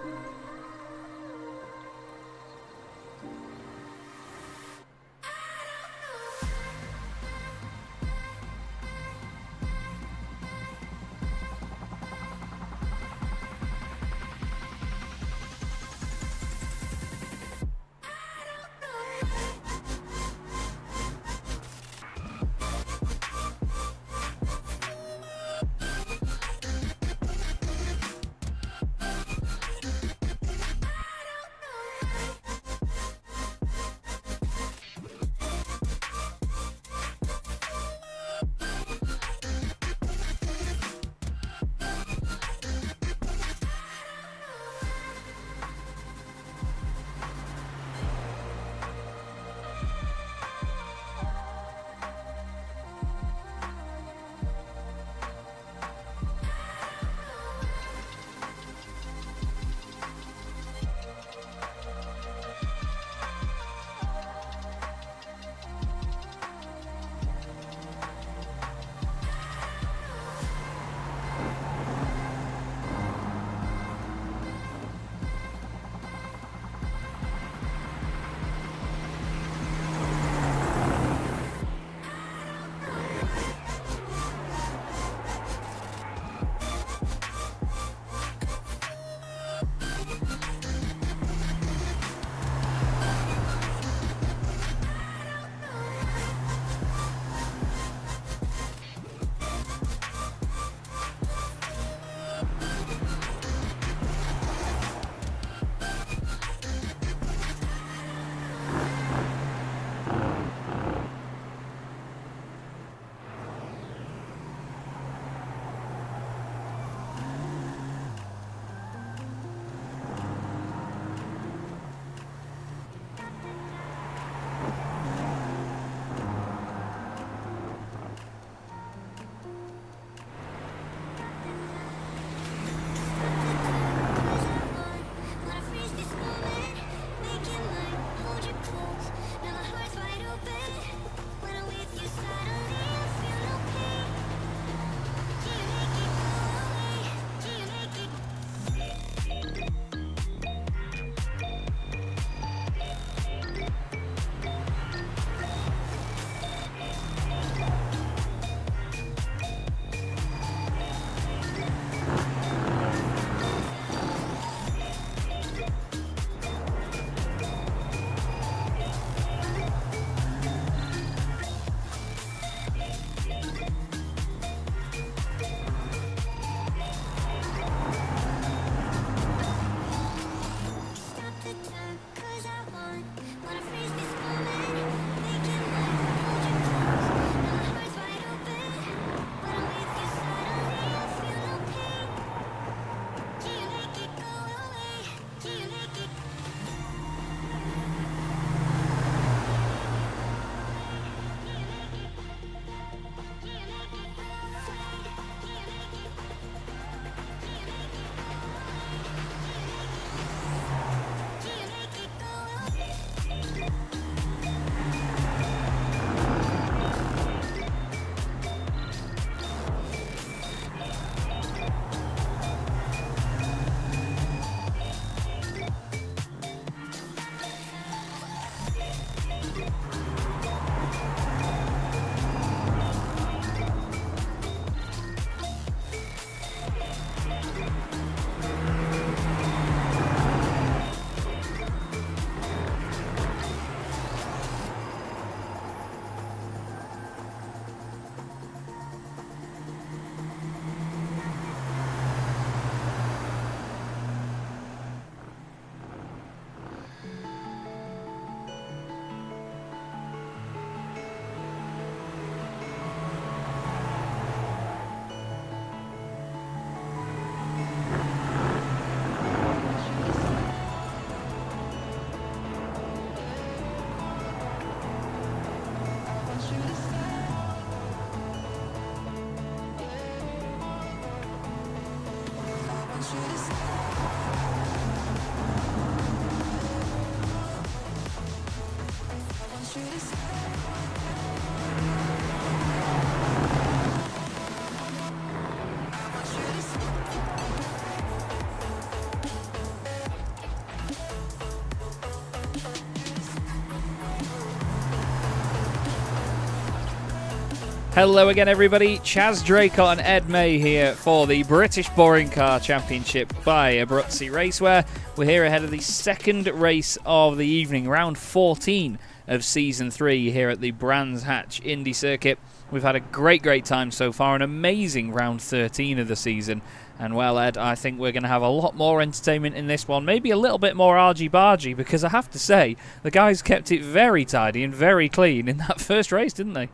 Hello again, everybody. Chaz Draycott and Ed May here for the British Boring Car Championship by Abruzzi Racewear. We're here ahead of the second race of the evening, round 14 of Season 3 here at the Brands Hatch Indy circuit. We've had a great time so far, an amazing round 13 of the season. And well, Ed, I think we're going to have a lot more entertainment in this one, maybe a little bit more argy-bargy, because I have to say, the guys kept it very tidy and very clean in that first race, didn't they?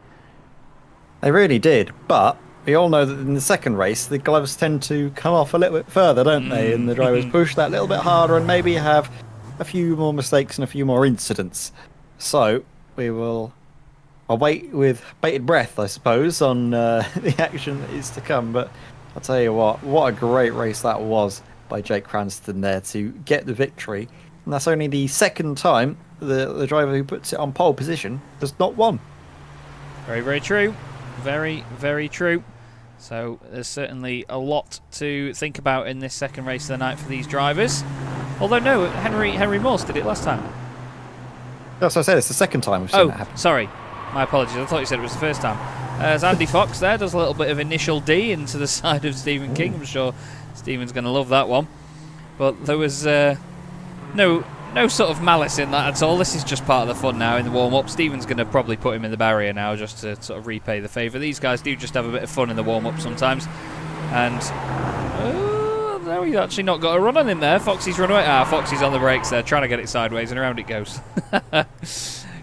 They really did, but we all know that in the second race, the gloves tend to come off a little bit further, don't they? And the drivers push that little bit harder and maybe have a few more mistakes and a few more incidents. So we will await with bated breath, I suppose, on the action that is to come. But I'll tell you what a great race that was by Jake Cranston there to get the victory. And that's only the second time the driver who puts it on pole position has not won. Very true. Very true. So there's certainly a lot to think about in this second race of the night for these drivers. Although no, Henry Morse did it last time. That's what I said, it's the second time we've seen that happen. Sorry. My apologies. I thought you said it was the first time. As Andy Fox there does a little bit of initial D into the side of Stephen King. I'm sure Stephen's going to love that one. But there was no sort of malice in that at all. This is just part of the fun now in the warm-up. Stephen's going to probably put him in the barrier now just to sort of repay the favour. These guys do just have a bit of fun in the warm-up sometimes. And no, he's actually not got a run on him there. Foxy's run away. Foxy's on the brakes there, trying to get it sideways, and around it goes.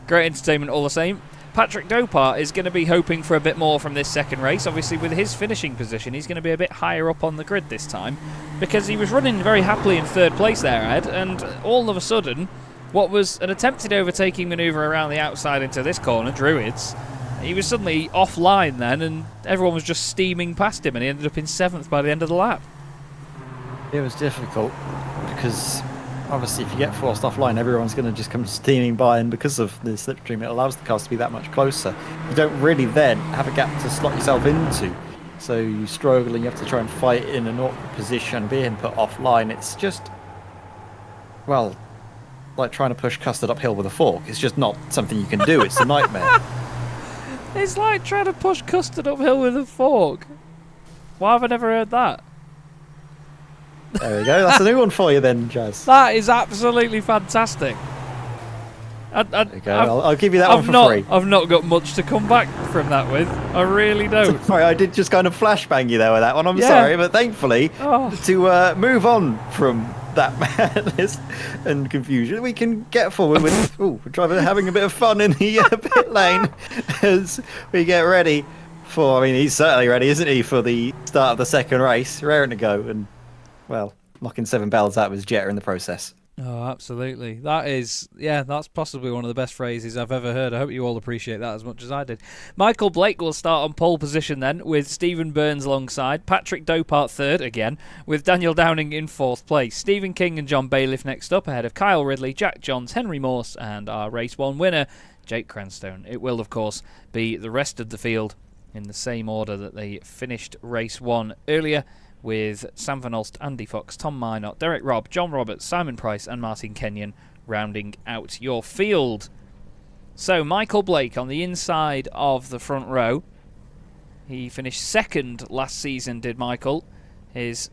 Great entertainment all the same. Patrick Dopart is going to be hoping for a bit more from this second race. Obviously, with his finishing position, he's going to be a bit higher up on the grid this time, because he was running very happily in third place there, Ed, and all of a sudden, what was an attempted overtaking manoeuvre around the outside into this corner, Druids, he was suddenly offline then, and everyone was just steaming past him, and he ended up in 7th by the end of the lap. It was difficult, because obviously if you get forced offline, everyone's going to just come steaming by, and because of the slipstream, it allows the cars to be that much closer. You don't really then have a gap to slot yourself into, so you struggle and you have to try and fight in an awkward position, being put offline. It's just, well, like trying to push custard uphill with a fork. It's just not something you can do. It's a nightmare. It's like trying to push custard uphill with a fork. Why have I never heard that? There we go. That's a new one for you then, Chaz. That is absolutely fantastic. There you go. I'll give you that one for free. I've not got much to come back from that with. I really don't. Sorry, I did just kind of flashbang you there with that one. I'm sorry, but thankfully, to move on from that madness and confusion, we can get forward with driver having a bit of fun in the pit lane as we get ready for. I mean, he's certainly ready, isn't he, for the start of the second race? Raring to go, and well, knocking 7 bells out of his Jetta in the process. Oh, absolutely. That is, that's possibly one of the best phrases I've ever heard. I hope you all appreciate that as much as I did. Michael Blake will start on pole position then, with Stephen Burns alongside, Patrick Dopart third again, with Daniel Downing in 4th place. Stephen King and John Bailiff next up, ahead of Kyle Ridley, Jack Johns, Henry Morse, and our race 1 winner, Jake Cranstone. It will, of course, be the rest of the field in the same order that they finished race 1 earlier, with Sam Van Olst, Andy Fox, Tom Minot, Derek Robb, John Roberts, Simon Price and Martin Kenyon rounding out your field. So Michael Blake on the inside of the front row. He finished 2nd last season, did Michael. His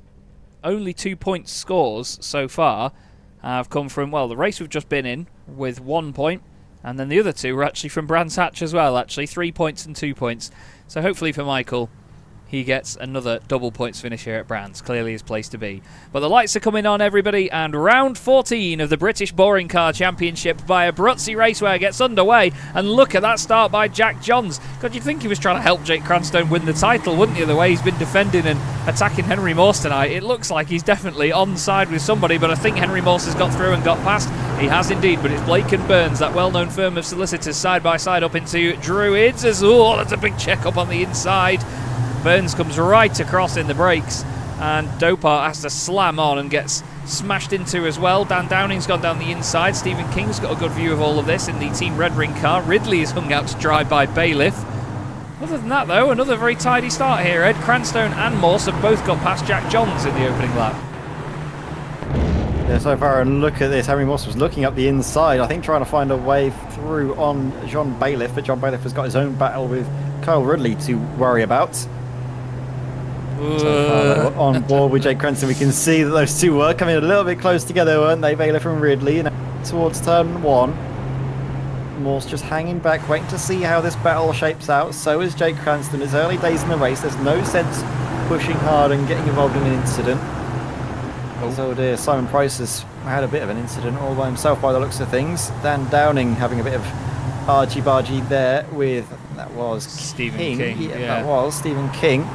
only 2 points scores so far have come from, well, the race we've just been in with 1 point, and then the other 2 were actually from Brands Hatch as well, actually 3 points and 2 points. So hopefully for Michael, he gets another double points finish here at Brands. Clearly his place to be. But the lights are coming on, everybody, and round 14 of the British Boring Car Championship by Abruzzi Racewear gets underway. And look at that start by Jack Johns. God, you'd think he was trying to help Jake Cranstone win the title, wouldn't you? The way he's been defending and attacking Henry Morse tonight. It looks like he's definitely on side with somebody, but I think Henry Morse has got through and got past. He has indeed, but it's Blake and Burns, that well-known firm of solicitors, side by side up into Druids. As that's a big check up on the inside. Burns comes right across in the brakes, and Dopart has to slam on and gets smashed into as well. Dan Downing's gone down the inside. Stephen King's got a good view of all of this in the Team Red Ring car. Ridley is hung out to dry by Bailiff. Other than that, though, another very tidy start here. Ed Cranstone and Morse have both got past Jack Johns in the opening lap. Yeah, so far, and look at this. Henry Morse was looking up the inside, I think trying to find a way through on John Bailiff, but John Bailiff has got his own battle with Kyle Ridley to worry about. So far, they were on board with Jake Cranston. We can see that those two were coming a little bit close together, weren't they? Bailiff and Ridley, and towards turn 1. Morse just hanging back, waiting to see how this battle shapes out. So is Jake Cranston. It's early days in the race. There's no sense pushing hard and getting involved in an incident. Oh dear, Simon Price has had a bit of an incident all by himself by the looks of things. Dan Downing having a bit of argy-bargy there with, that was Stephen King. King. Yeah, Yeah. that was Stephen King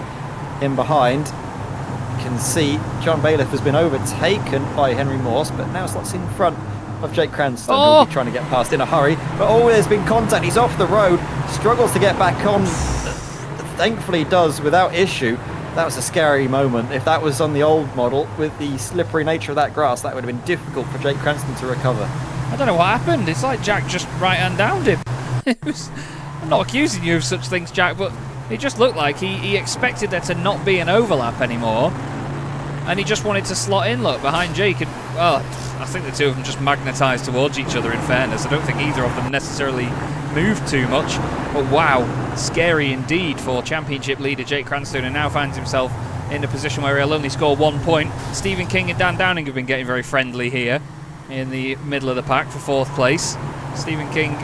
in behind. You can see John Bailiff has been overtaken by Henry Morse, but now slots in front of Jake Cranston, who'll be trying to get past in a hurry. But there's been contact. He's off the road, struggles to get back on. Thankfully does without issue. That was a scary moment. If that was on the old model, with the slippery nature of that grass, that would have been difficult for Jake Cranston to recover. I don't know what happened. It's like Jack just right-hand downed him. I'm not accusing you of such things, Jack, but it just looked like he expected there to not be an overlap anymore, and he just wanted to slot in, look, behind Jake. And, well, I think the two of them just magnetised towards each other, in fairness. I don't think either of them necessarily moved too much. But wow, scary indeed for championship leader Jake Cranston, and now finds himself in a position where he'll only score 1 point. Stephen King and Dan Downing have been getting very friendly here in the middle of the pack for 4th place. Stephen King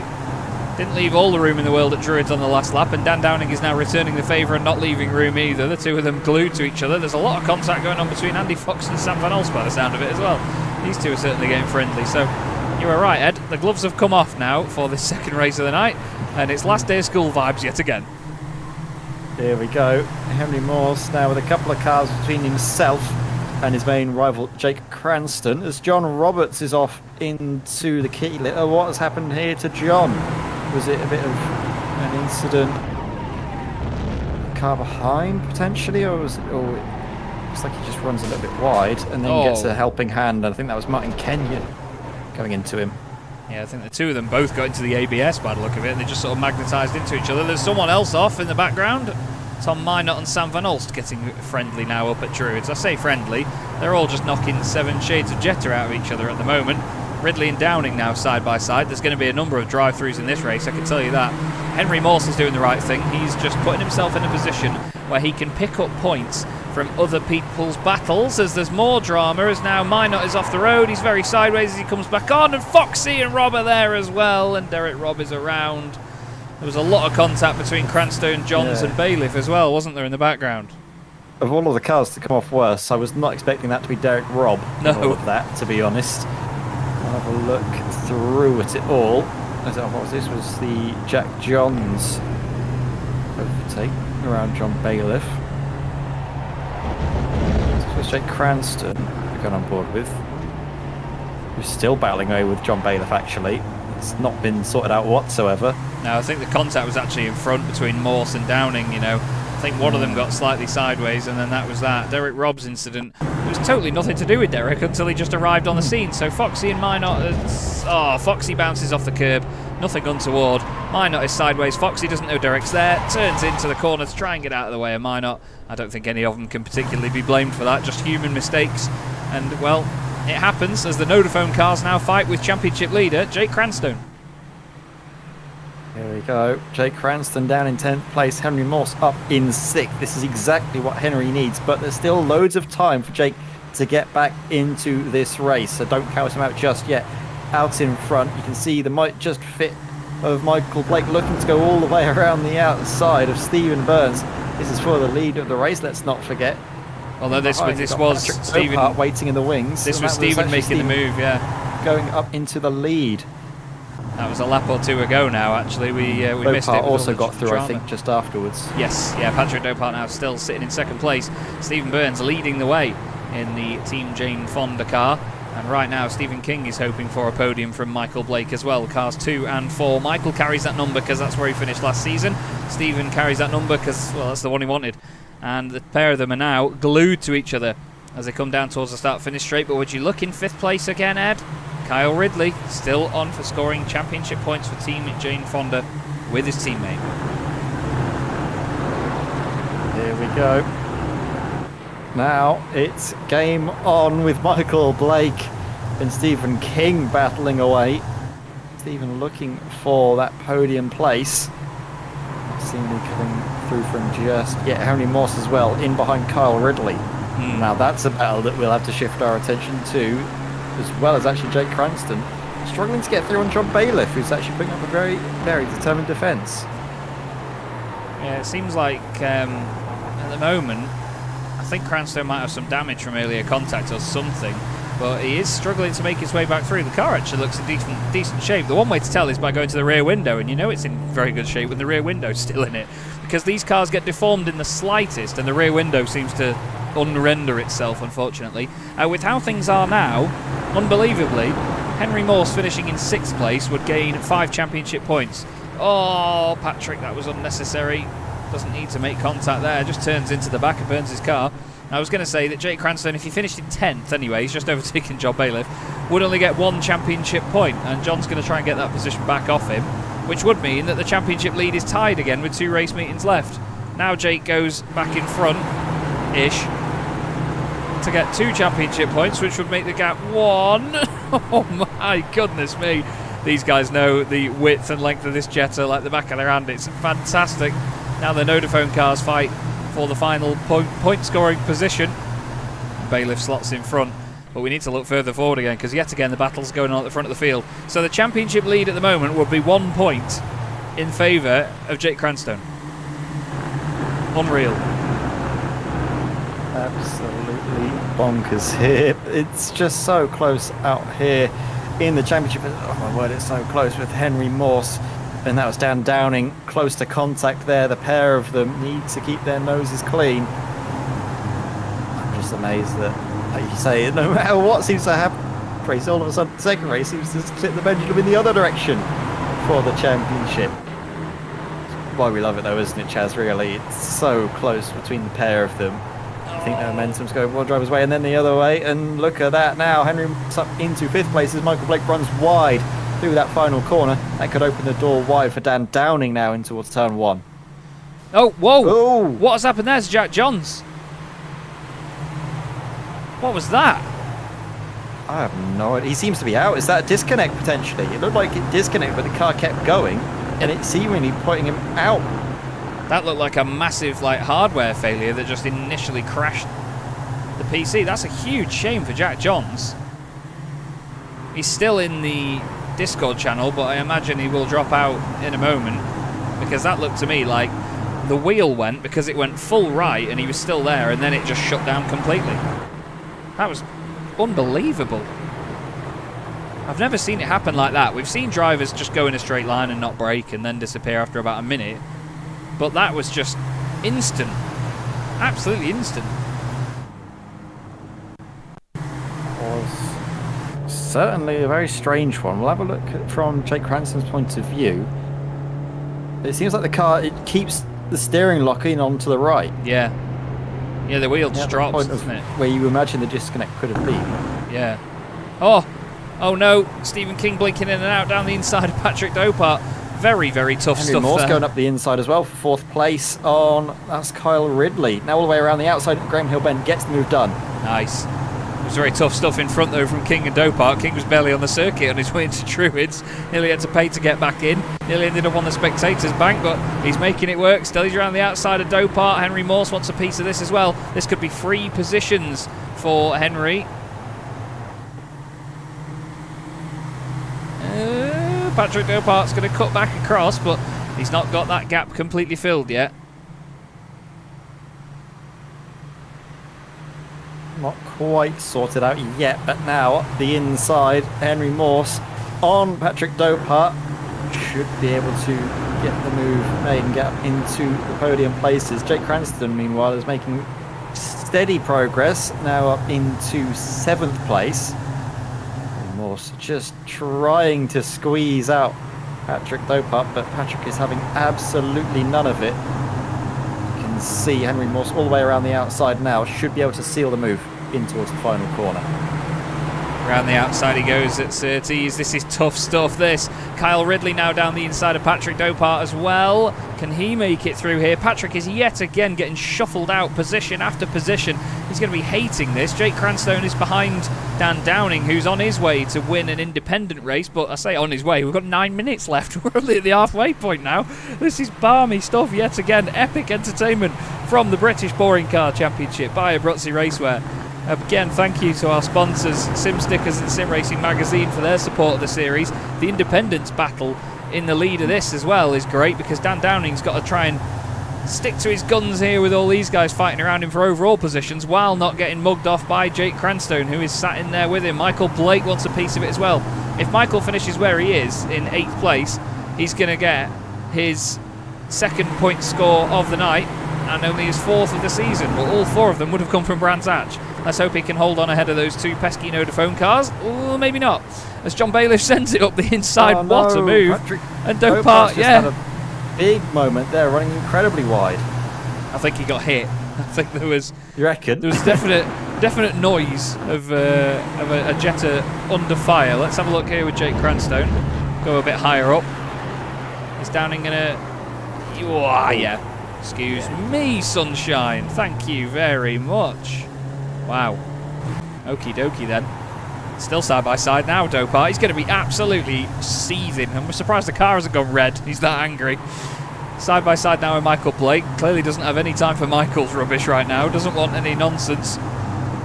didn't leave all the room in the world at Druids on the last lap, and Dan Downing is now returning the favour and not leaving room either. The two of them glued to each other. There's a lot of contact going on between Andy Fox and Sam Van Alst by the sound of it as well. These two are certainly getting friendly. So you were right, Ed. The gloves have come off now for this second race of the night, and it's last day of school vibes yet again. Here we go. Henry Morse now with a couple of cars between himself and his main rival Jake Cranston, as John Roberts is off into the key litter. What has happened here to John? Was it a bit of an incident? Car behind potentially, or was it? Or it looks like he just runs a little bit wide and then gets a helping hand. I think that was Martin Kenyon going into him. Yeah, I think the two of them both got into the ABS by the look of it, and they just sort of magnetised into each other. There's someone else off in the background. Tom Minot and Sam Van Alst getting friendly now up at Druids. I say friendly, they're all just knocking 7 shades of Jetta out of each other at the moment. Ridley and Downing now side by side. There's going to be a number of drive-throughs in this race, I can tell you that. Henry Morse is doing the right thing. He's just putting himself in a position where he can pick up points from other people's battles, as there's more drama, as now Minot is off the road. He's very sideways as he comes back on, and Foxy and Rob are there as well, and Derek Robb is around. There was a lot of contact between Cranstone, Johns and Bailiff as well, wasn't there, in the background? Of all of the cars to come off worse, I was not expecting that to be Derek Robb. No. All of that, to be honest. I'll have a look through at it all. What was this? Was the Jack Johns overtake around John Bailiff. So it's Jake Cranston we're going on board with. We're still battling away with John Bailiff, actually. It's not been sorted out whatsoever. No, I think the contact was actually in front between Morse and Downing, you know. I think one of them got slightly sideways, and then that was that. Derek Robb's incident, it was totally nothing to do with Derek until he just arrived on the scene. So Foxy and Minot, Foxy bounces off the curb, nothing untoward. Minot is sideways, Foxy doesn't know Derek's there, turns into the corner to try and get out of the way of Minot. I don't think any of them can particularly be blamed for that, just human mistakes. And, well, it happens as the Nodaphone cars now fight with championship leader Jake Cranstone. Here we go. Jake Cranston down in 10th place. Henry Morse up in 6th. This is exactly what Henry needs, but there's still loads of time for Jake to get back into this race, so don't count him out just yet. Out in front, you can see the might just fit of Michael Blake looking to go all the way around the outside of Stephen Burns. This is for the lead of the race, let's not forget. Although this was Stephen waiting in the wings. This was Stephen making the move, yeah. Going up into the lead. That was a lap or two ago now, actually. We missed it. Also got through, I think, just afterwards. Yes, yeah, Patrick Dopart now still sitting in 2nd place. Stephen Burns leading the way in the Team Jane Fonda car. And right now, Stephen King is hoping for a podium from Michael Blake as well. Cars 2 and 4. Michael carries that number because that's where he finished last season. Stephen carries that number because, well, that's the one he wanted. And the pair of them are now glued to each other as they come down towards the start-finish straight. But would you look in 5th place again, Ed? Kyle Ridley still on for scoring championship points for Team Jane Fonda with his teammate. Here we go. Now it's game on with Michael Blake and Stephen King battling away. Stephen looking for that podium place. seemingly coming through from just Henry Morse as well, in behind Kyle Ridley. Now that's a battle that we'll have to shift our attention to, as well as actually Jake Cranston struggling to get through on John Bailiff, who's actually putting up a very, very determined defence. Yeah, it seems like at the moment, I think Cranston might have some damage from earlier contact or something, but he is struggling to make his way back through. The car actually looks in decent shape. The one way to tell is by going to the rear window, and you know it's in very good shape when the rear window's still in it, because these cars get deformed in the slightest, and the rear window seems to unrender itself, unfortunately. With how things are now, unbelievably, Henry Morse finishing in 6th place would gain 5 championship points. Oh, Patrick, that was unnecessary. Doesn't need to make contact there, just turns into the back and burns his car. I was going to say that Jake Cranston, if he finished in 10th anyway, he's just overtaken John Bailiff, would only get 1 championship point, and John's going to try and get that position back off him, which would mean that the championship lead is tied again with 2 race meetings left. Now Jake goes back in front-ish to get 2 championship points, which would make the gap 1. Oh my goodness me. These guys know the width and length of this Jetta like the back of their hand. It's fantastic. Now the Vodafone cars fight for the final point scoring position. Bailiff slots in front, but we need to look further forward again, because yet again the battle's going on at the front of the field. So the championship lead at the moment would be 1 point in favour of Jake Cranston. Unreal. Absolutely bonkers here. It's just so close out here in the championship. Oh my word, it's so close with Henry Morse, and that was Dan Downing close to contact there. The pair of them need to keep their noses clean. I'm just amazed that, like you say, no matter what seems to happen, race all of a sudden the second race seems to tip the pendulum in the other direction for the championship. Why we love it though, isn't it, Chaz? Really, it's so close between the pair of them. I think the momentum's going one driver's way and then the other way, and look at that now. Henry up into 5th place as Michael Blake runs wide through that final corner. That could open the door wide for Dan Downing now in towards turn 1. Oh, whoa! Oh. What has happened there to Jack Johns? What was that? I have no idea. He seems to be out. Is that a disconnect potentially? It looked like it disconnected, but the car kept going, and it's seemingly putting him out. That looked like a massive hardware failure that just initially crashed the PC. That's a huge shame for Jack Johns. He's still in the Discord channel, but I imagine he will drop out in a moment, because that looked to me like the wheel went, because it went full right and he was still there, and then it just shut down completely. That was unbelievable. I've never seen it happen like that. We've seen drivers just go in a straight line and not brake and then disappear after about a minute, but that was just instant. Absolutely instant. Was certainly a very strange one. We'll have a look at from Jake Cranston's point of view. It seems like the car, it keeps the steering locking onto the right. Yeah, the wheel just drops, doesn't it? Where you imagine the disconnect could have been. Yeah. Oh no, Stephen King blinking in and out down the inside of Patrick Dopart. Very, very tough Henry stuff Morse there. going up the inside as well for 4th place on, that's Kyle Ridley. Now all the way around the outside, Graham Hill Bend gets the move done. Nice. It was very tough stuff in front though from King and Dopart. King was barely on the circuit on his way into Druids. Nearly had to pay to get back in. Nearly ended up on the spectators bank, but he's making it work. Still he's around the outside of Dopart. Henry Morse wants a piece of this as well. This could be 3 positions for Henry. Patrick Dopart's going to cut back across, but he's not got that gap completely filled yet. Not quite sorted out yet, but now the inside, Henry Morse on Patrick Dopart should be able to get the move made and get up into the podium places. Jake Cranston, meanwhile, is making steady progress, now up into 7th place. Morse just trying to squeeze out Patrick Dopart, but Patrick is having absolutely none of it. You can see Henry Morse all the way around the outside now, should be able to seal the move in towards the final corner. Around the outside he goes at Surtees. This is tough stuff, this. Kyle Ridley now down the inside of Patrick Dopart as well. Can he make it through here? Patrick is yet again getting shuffled out position after position. He's going to be hating this. Jake Cranstone is behind Dan Downing, who's on his way to win an independent race. But I say on his way, we've got 9 minutes left. We're only at the halfway point now. This is balmy stuff yet again. Epic entertainment from the British Boring Car Championship by Abruzzi Racewear. Again, thank you to our sponsors, Sim Stickers and Sim Racing Magazine, for their support of the series. The independence battle in the lead of this as well is great, because Dan Downing's got to try and stick to his guns here with all these guys fighting around him for overall positions while not getting mugged off by Jake Cranstone, who is sat in there with him. Michael Blake wants a piece of it as well. If Michael finishes where he is in 8th place, he's going to get his 2nd point score of the night and only his 4th of the season. Well, all 4 of them would have come from Brands Hatch. Let's hope he can hold on ahead of those 2 pesky Vodafone cars. Or maybe not. As John Bailiff sends it up the inside. Oh, what a move. Patrick And Dopart, had a big moment there, running incredibly wide. I think he got hit. I think there was... You reckon? There was definite noise of a Jetta under fire. Let's have a look here with Jake Cranstone. Go a bit higher up. Is Downing going to... yeah. Excuse me, sunshine. Thank you very much. Wow. Okie dokie then. Still side by side now, Dopart. He's going to be absolutely seething. I'm surprised the car hasn't gone red. He's that angry. Side by side now with Michael Blake. Clearly doesn't have any time for Michael's rubbish right now. Doesn't want any nonsense.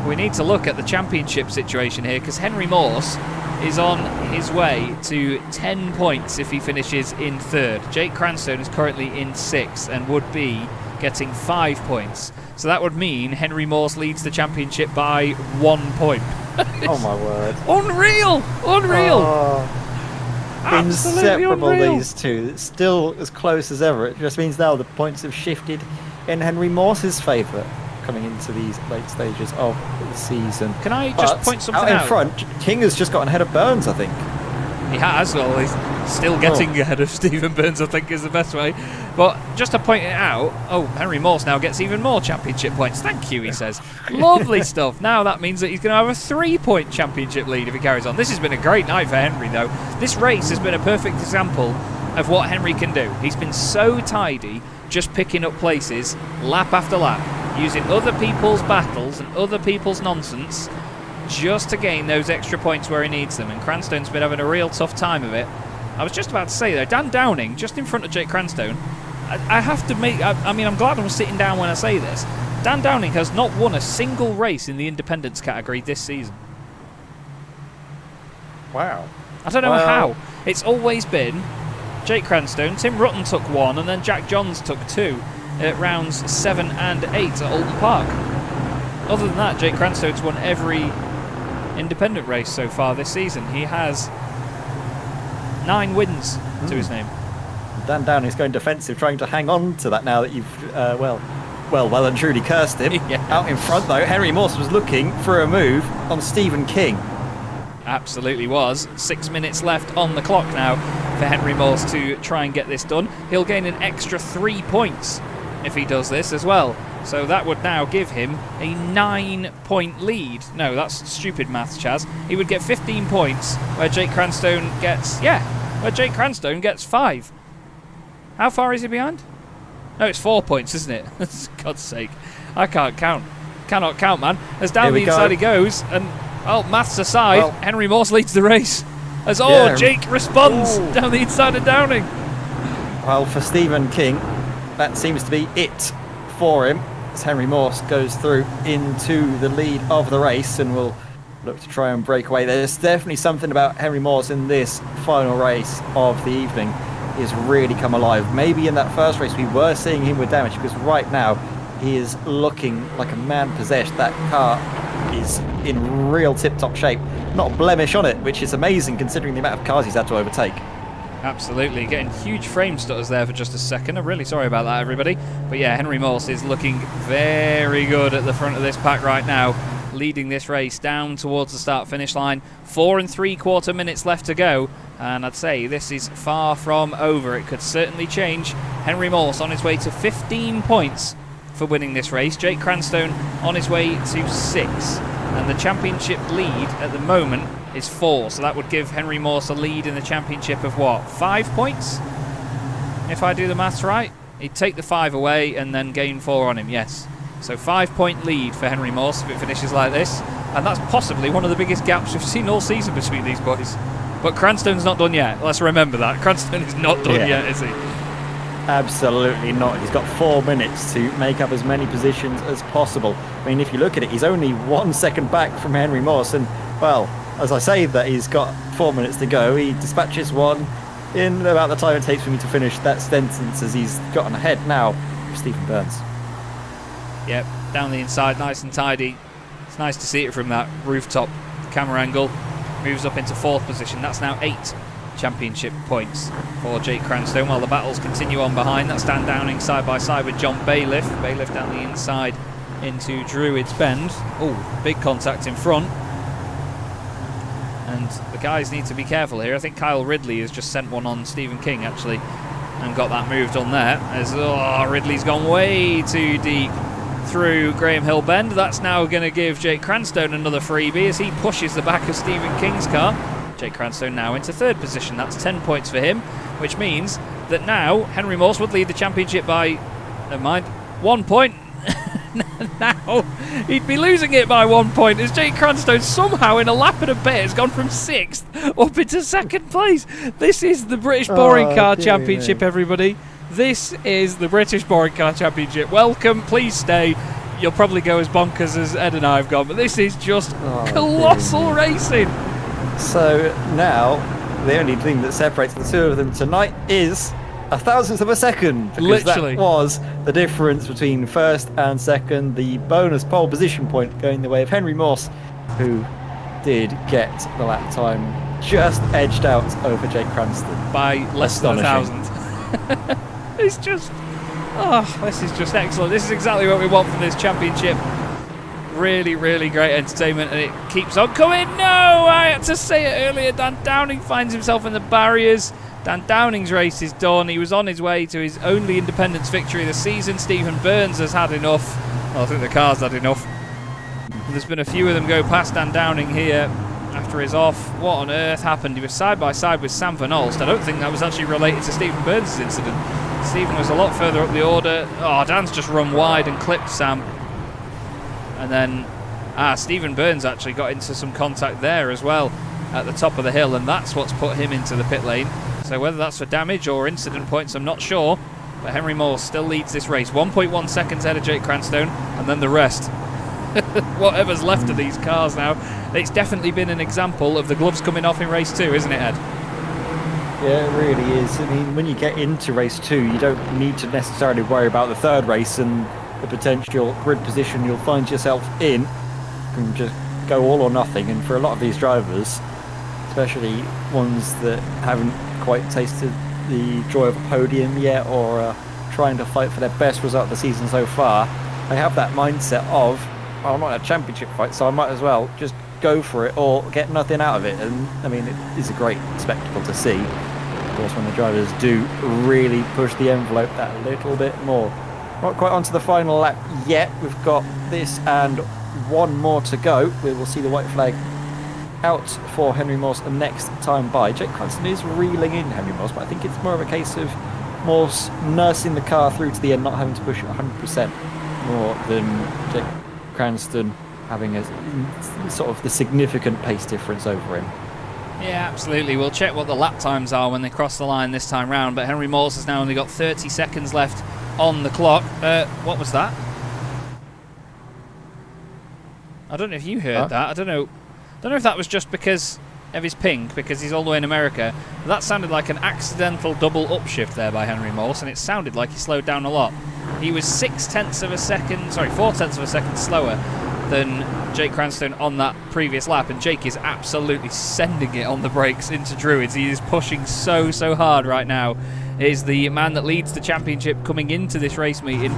We need to look at the championship situation here, because Henry Morse is on his way to 10 points if he finishes in 3rd. Jake Cranstone is currently in 6th and would be getting 5 points. So that would mean Henry Morse leads the championship by 1 point. Oh my word. Unreal! Unreal! Inseparable, unreal. these two. It's still as close as ever. It just means now the points have shifted in Henry Morse's favour coming into these late stages of the season. Can I just point something out? out? In front, King has just gotten ahead of Burns, I think. He has. Well, he's still getting ahead of Stephen Burns, I think, is the best way. But just to point it out, Henry Morse now gets even more championship points. Thank you, he says. Lovely stuff. Now that means that he's going to have a 3-point championship lead if he carries on. This has been a great night for Henry, though. This race has been a perfect example of what Henry can do. He's been so tidy, just picking up places, lap after lap, using other people's battles and other people's nonsense just to gain those extra points where he needs them. And Cranstone's been having a real tough time of it. I was just about to say, though, Dan Downing, just in front of Jake Cranstone, I have to make... I mean, I'm glad I'm sitting down when I say this. Dan Downing has not won a single race in the independence category this season. Wow. I don't know how. It's always been Jake Cranstone, Tim Rutten took 1, and then Jack Johns took 2 at rounds 7 and 8 at Alton Park. Other than that, Jake Cranstone's won every independent race so far this season. He has 9 wins to his name. Dan Downing's going defensive, trying to hang on to that now that you've, well and truly cursed him. Yeah. Out in front, though, Henry Morse was looking for a move on Stephen King. Absolutely was. 6 minutes left on the clock now for Henry Morse to try and get this done. He'll gain an extra 3 points if he does this as well. So that would now give him a 9-point lead. No, that's stupid maths, Chaz. He would get 15 points where Jake Cranstone gets 5. How far is he behind? No, it's 4 points, isn't it? God's sake. I can't count. Cannot count, man. As down the inside he goes, and, maths aside, Henry Morse leads the race. As, Jake responds down the inside of Downing. Well, for Stephen King, that seems to be it for him, as Henry Morse goes through into the lead of the race and will look to try and break away. There's definitely something about Henry Morse in this final race of the evening. He's really come alive. Maybe in that first race we were seeing him with damage, because right now he is looking like a man possessed. That car is in real tip-top shape. Not a blemish on it, which is amazing considering the amount of cars he's had to overtake. Absolutely, getting huge frame stutters there for just a second. I'm really sorry about that, everybody. But yeah, Henry Morse is looking very good at the front of this pack right now, leading this race down towards the start-finish line. 4 3/4 minutes left to go, and I'd say this is far from over. It could certainly change. Henry Morse on his way to 15 points for winning this race. Jake Cranstone on his way to 6. And the championship lead at the moment is 4, so that would give Henry Morse a lead in the championship of what, 5 points? If I do the maths right, he'd take the 5 away and then gain 4 on him, yes. So 5-point lead for Henry Morse if it finishes like this. And that's possibly one of the biggest gaps we've seen all season between these boys. But Cranstone's not done yet. Let's remember that. Cranstone is not done yet, is he? Absolutely not. He's got 4 minutes to make up as many positions as possible. I mean, if you look at it, he's only 1 second back from Henry Morse. And, well, as I say that he's got 4 minutes to go, he dispatches one in about the time it takes for me to finish that sentence, as he's gotten ahead now of Stephen Burns. Yep, down the inside, nice and tidy. It's nice to see it from that rooftop camera angle. Moves up into 4th position. That's now 8 championship points for Jake Cranstone, while the battles continue on behind. That's Dan Downing side by side with John Bailiff. Bailiff down the inside into Druids Bend. Oh, big contact in front. And the guys need to be careful here. I think Kyle Ridley has just sent one on Stephen King, actually, and got that moved on there. As Ridley's gone way too deep through Graham Hill Bend. That's now going to give Jake Cranstone another freebie as he pushes the back of Stephen King's car. Jake Cranstone now into 3rd position. That's 10 points for him, which means that now Henry Morse would lead the championship by, never mind, 1 point. Now he'd be losing it by 1 point as Jake Cranstone somehow in a lap and a bit has gone from 6th up into 2nd place. This is the British Boring Car Championship, everybody. This is the British Boring Car Championship. Welcome, please stay. You'll probably go as bonkers as Ed and I have gone, but this is just colossal racing. So now, the only thing that separates the two of them tonight is a thousandth of a second. Because Literally. that was the difference between 1st and 2nd. The bonus pole position point going the way of Henry Morse, who did get the lap time just edged out over Jake Cranston. By less than 1,000. It's just, this is just excellent. This is exactly what we want from this championship. Really, really great entertainment, and it keeps on coming. No, I had to say it earlier. Dan Downing finds himself in the barriers. Dan Downing's race is done. He was on his way to his only independence victory of the season. Stephen Burns has had enough. Well, I think the car's had enough. There's been a few of them go past Dan Downing here after his off. What on earth happened? He was side by side with Sam Van Olst. I don't think that was actually related to Stephen Burns' incident. Stephen was a lot further up the order. Dan's just run wide and clipped Sam. And then Stephen Burns actually got into some contact there as well at the top of the hill, and that's what's put him into the pit lane. So whether that's for damage or incident points, I'm not sure. But Henry Morse still leads this race. 1.1 seconds ahead of Jake Cranstone, and then the rest. Whatever's left of these cars now. It's definitely been an example of the gloves coming off in race 2, isn't it, Ed? Yeah, it really is. I mean, when you get into race 2, you don't need to necessarily worry about the 3rd race and the potential grid position you'll find yourself in. You can just go all or nothing, and for a lot of these drivers, especially ones that haven't quite tasted the joy of a podium yet, or trying to fight for their best result of the season so far, they have that mindset of, I'm not in a championship fight, so I might as well just go for it or get nothing out of it. And I mean, it is a great spectacle to see, of course, when the drivers do really push the envelope that little bit more. Not quite onto the final lap yet. We've got this and one more to go. We will see the white flag out for Henry Morse the next time by. Jake Cranston is reeling in Henry Morse, but I think it's more of a case of Morse nursing the car through to the end, not having to push it 100% more than Jake Cranston having a sort of the significant pace difference over him. Yeah, absolutely. We'll check what the lap times are when they cross the line this time round, but Henry Morse has now only got 30 seconds left on the clock. What was that? I don't know if you heard that. I don't know if that was just because of his ping, because he's all the way in America. But that sounded like an accidental double upshift there by Henry Morse, and it sounded like he slowed down a lot. He was 4/10 of a second slower than Jake Cranstone on that previous lap, and Jake is absolutely sending it on the brakes into Druids. He is pushing so hard right now. He is the man that leads the championship coming into this race meeting,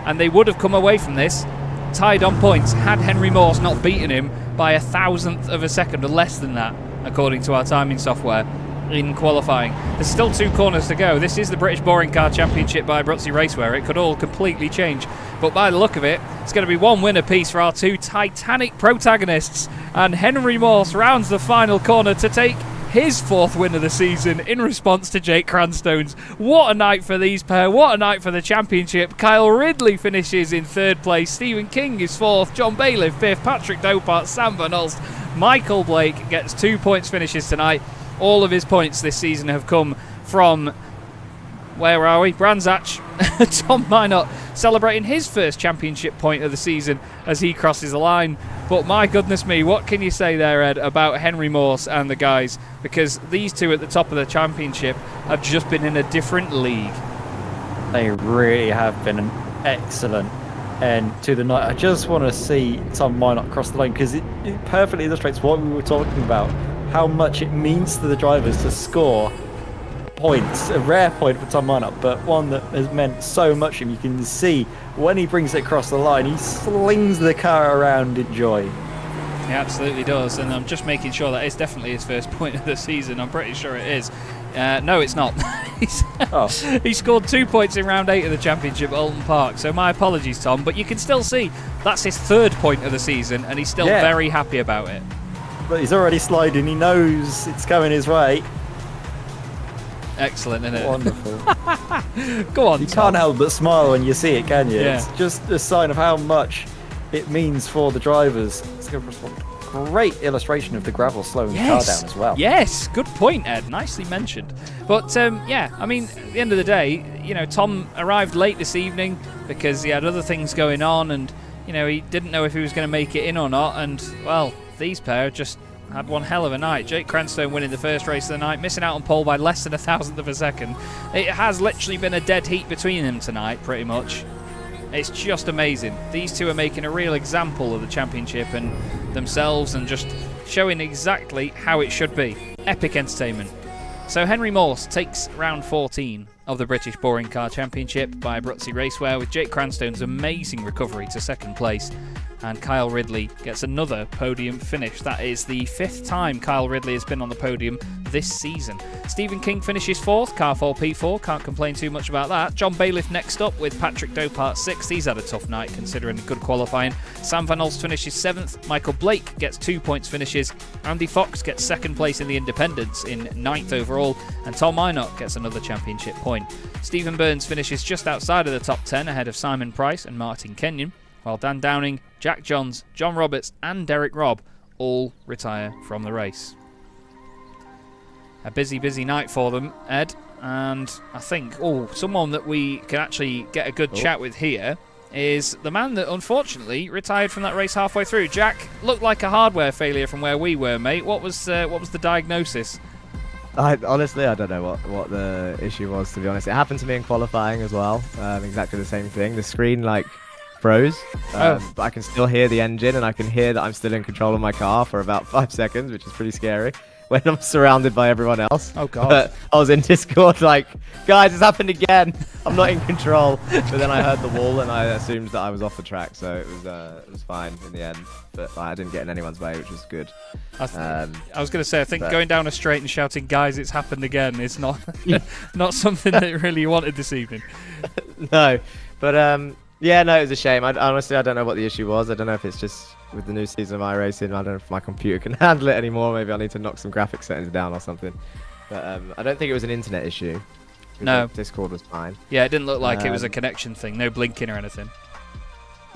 and they would have come away from this tied on points had Henry Morse not beaten him by 1,000th of a second, or less than that, according to our timing software in qualifying. There's still 2 corners to go. This is the British Boring Car Championship by Abruzzi Racewear. It could all completely change, but by the look of it, it's going to be one winner piece for our 2 Titanic protagonists, and Henry Morse rounds the final corner to take his 4th win of the season in response to Jake Cranstone's. What a night for these pair. What a night for the championship. Kyle Ridley finishes in 3rd place. Stephen King is 4th. John Bailiff 5th. Patrick Dopart, Sam Van Ulst, Michael Blake gets 2 points finishes tonight. All of his points this season have come from, where are we? Brands Hatch. Tom Minot celebrating his first championship point of the season as he crosses the line. But my goodness me, what can you say there, Ed, about Henry Morse and the guys? Because these two at the top of the championship have just been in a different league. They really have been an excellent end to the night. I just want to see Tom Minot cross the line because it perfectly illustrates what we were talking about, how much it means to the drivers to score points. A rare point for Tom Minot, but one that has meant so much to him. You can see when he brings it across the line, he slings the car around in joy. He absolutely does, and I'm just making sure that it's definitely his first point of the season. I'm pretty sure it is. No, it's not. He scored 2 points in round 8 of the championship at Alton Park, so my apologies, Tom, but you can still see that's his 3rd point of the season, and he's still very happy about it. But he's already sliding, he knows it's coming his way. Excellent, isn't it? Wonderful. Go on, You Tom. can't help but smile when you see it, can you? Yeah. It's just a sign of how much it means for the drivers. It's a great illustration of the gravel slowing the car down as well. Yes, good point, Ed. Nicely mentioned. But yeah, I mean, at the end of the day, you know, Tom arrived late this evening because he had other things going on, and you know, he didn't know if he was going to make it in or not. And well, these pair just had one hell of a night. Jake Cranstone winning the first race of the night, missing out on pole by less than 1,000th of a second. It has literally been a dead heat between them tonight, pretty much. It's just amazing. These two are making a real example of the championship and themselves, and just showing exactly how it should be. Epic entertainment. So Henry Morse takes round 14 of the British Boring Car Championship by Abruzzi Racewear, with Jake Cranstone's amazing recovery to 2nd place. And Kyle Ridley gets another podium finish. That is the 5th time Kyle Ridley has been on the podium this season. Stephen King finishes 4th, car 4 P4, can't complain too much about that. John Bailiff next up with Patrick Dopart 6th. He's had a tough night considering good qualifying. Sam Van Ulst finishes 7th. Michael Blake gets 2 points finishes. Andy Fox gets 2nd place in the Independents in 9th overall. And Tom Minot gets another championship point. Stephen Burns finishes just outside of the top 10 ahead of Simon Price and Martin Kenyon, while Dan Downing, Jack Johns, John Roberts and Derek Robb all retire from the race. A busy, busy night for them, Ed, and I think, someone that we can actually get a good chat with here is the man that unfortunately retired from that race halfway through. Jack, looked like a hardware failure from where we were, mate. What was the diagnosis? Honestly, I don't know what the issue was, to be honest. It happened to me in qualifying as well. Exactly the same thing. The screen, froze, but I can still hear the engine, and I can hear that I'm still in control of my car for about 5 seconds, which is pretty scary when I'm surrounded by everyone else. Oh god. But I was in Discord guys, it's happened again, I'm not in control. But then I heard the wall and I assumed that I was off the track, so it was fine in the end. But I didn't get in anyone's way, which was good. I was going to say, I think going down a straight and shouting, guys, it's happened again, is not not something that really you wanted this evening. No, but yeah, no, it was a shame. Honestly, I don't know what the issue was. I don't know if it's just with the new season of iRacing. I don't know if my computer can handle it anymore. Maybe I need to knock some graphics settings down or something. But I don't think it was an internet issue. No. Discord was fine. Yeah, it didn't look like it was a connection thing. No blinking or anything.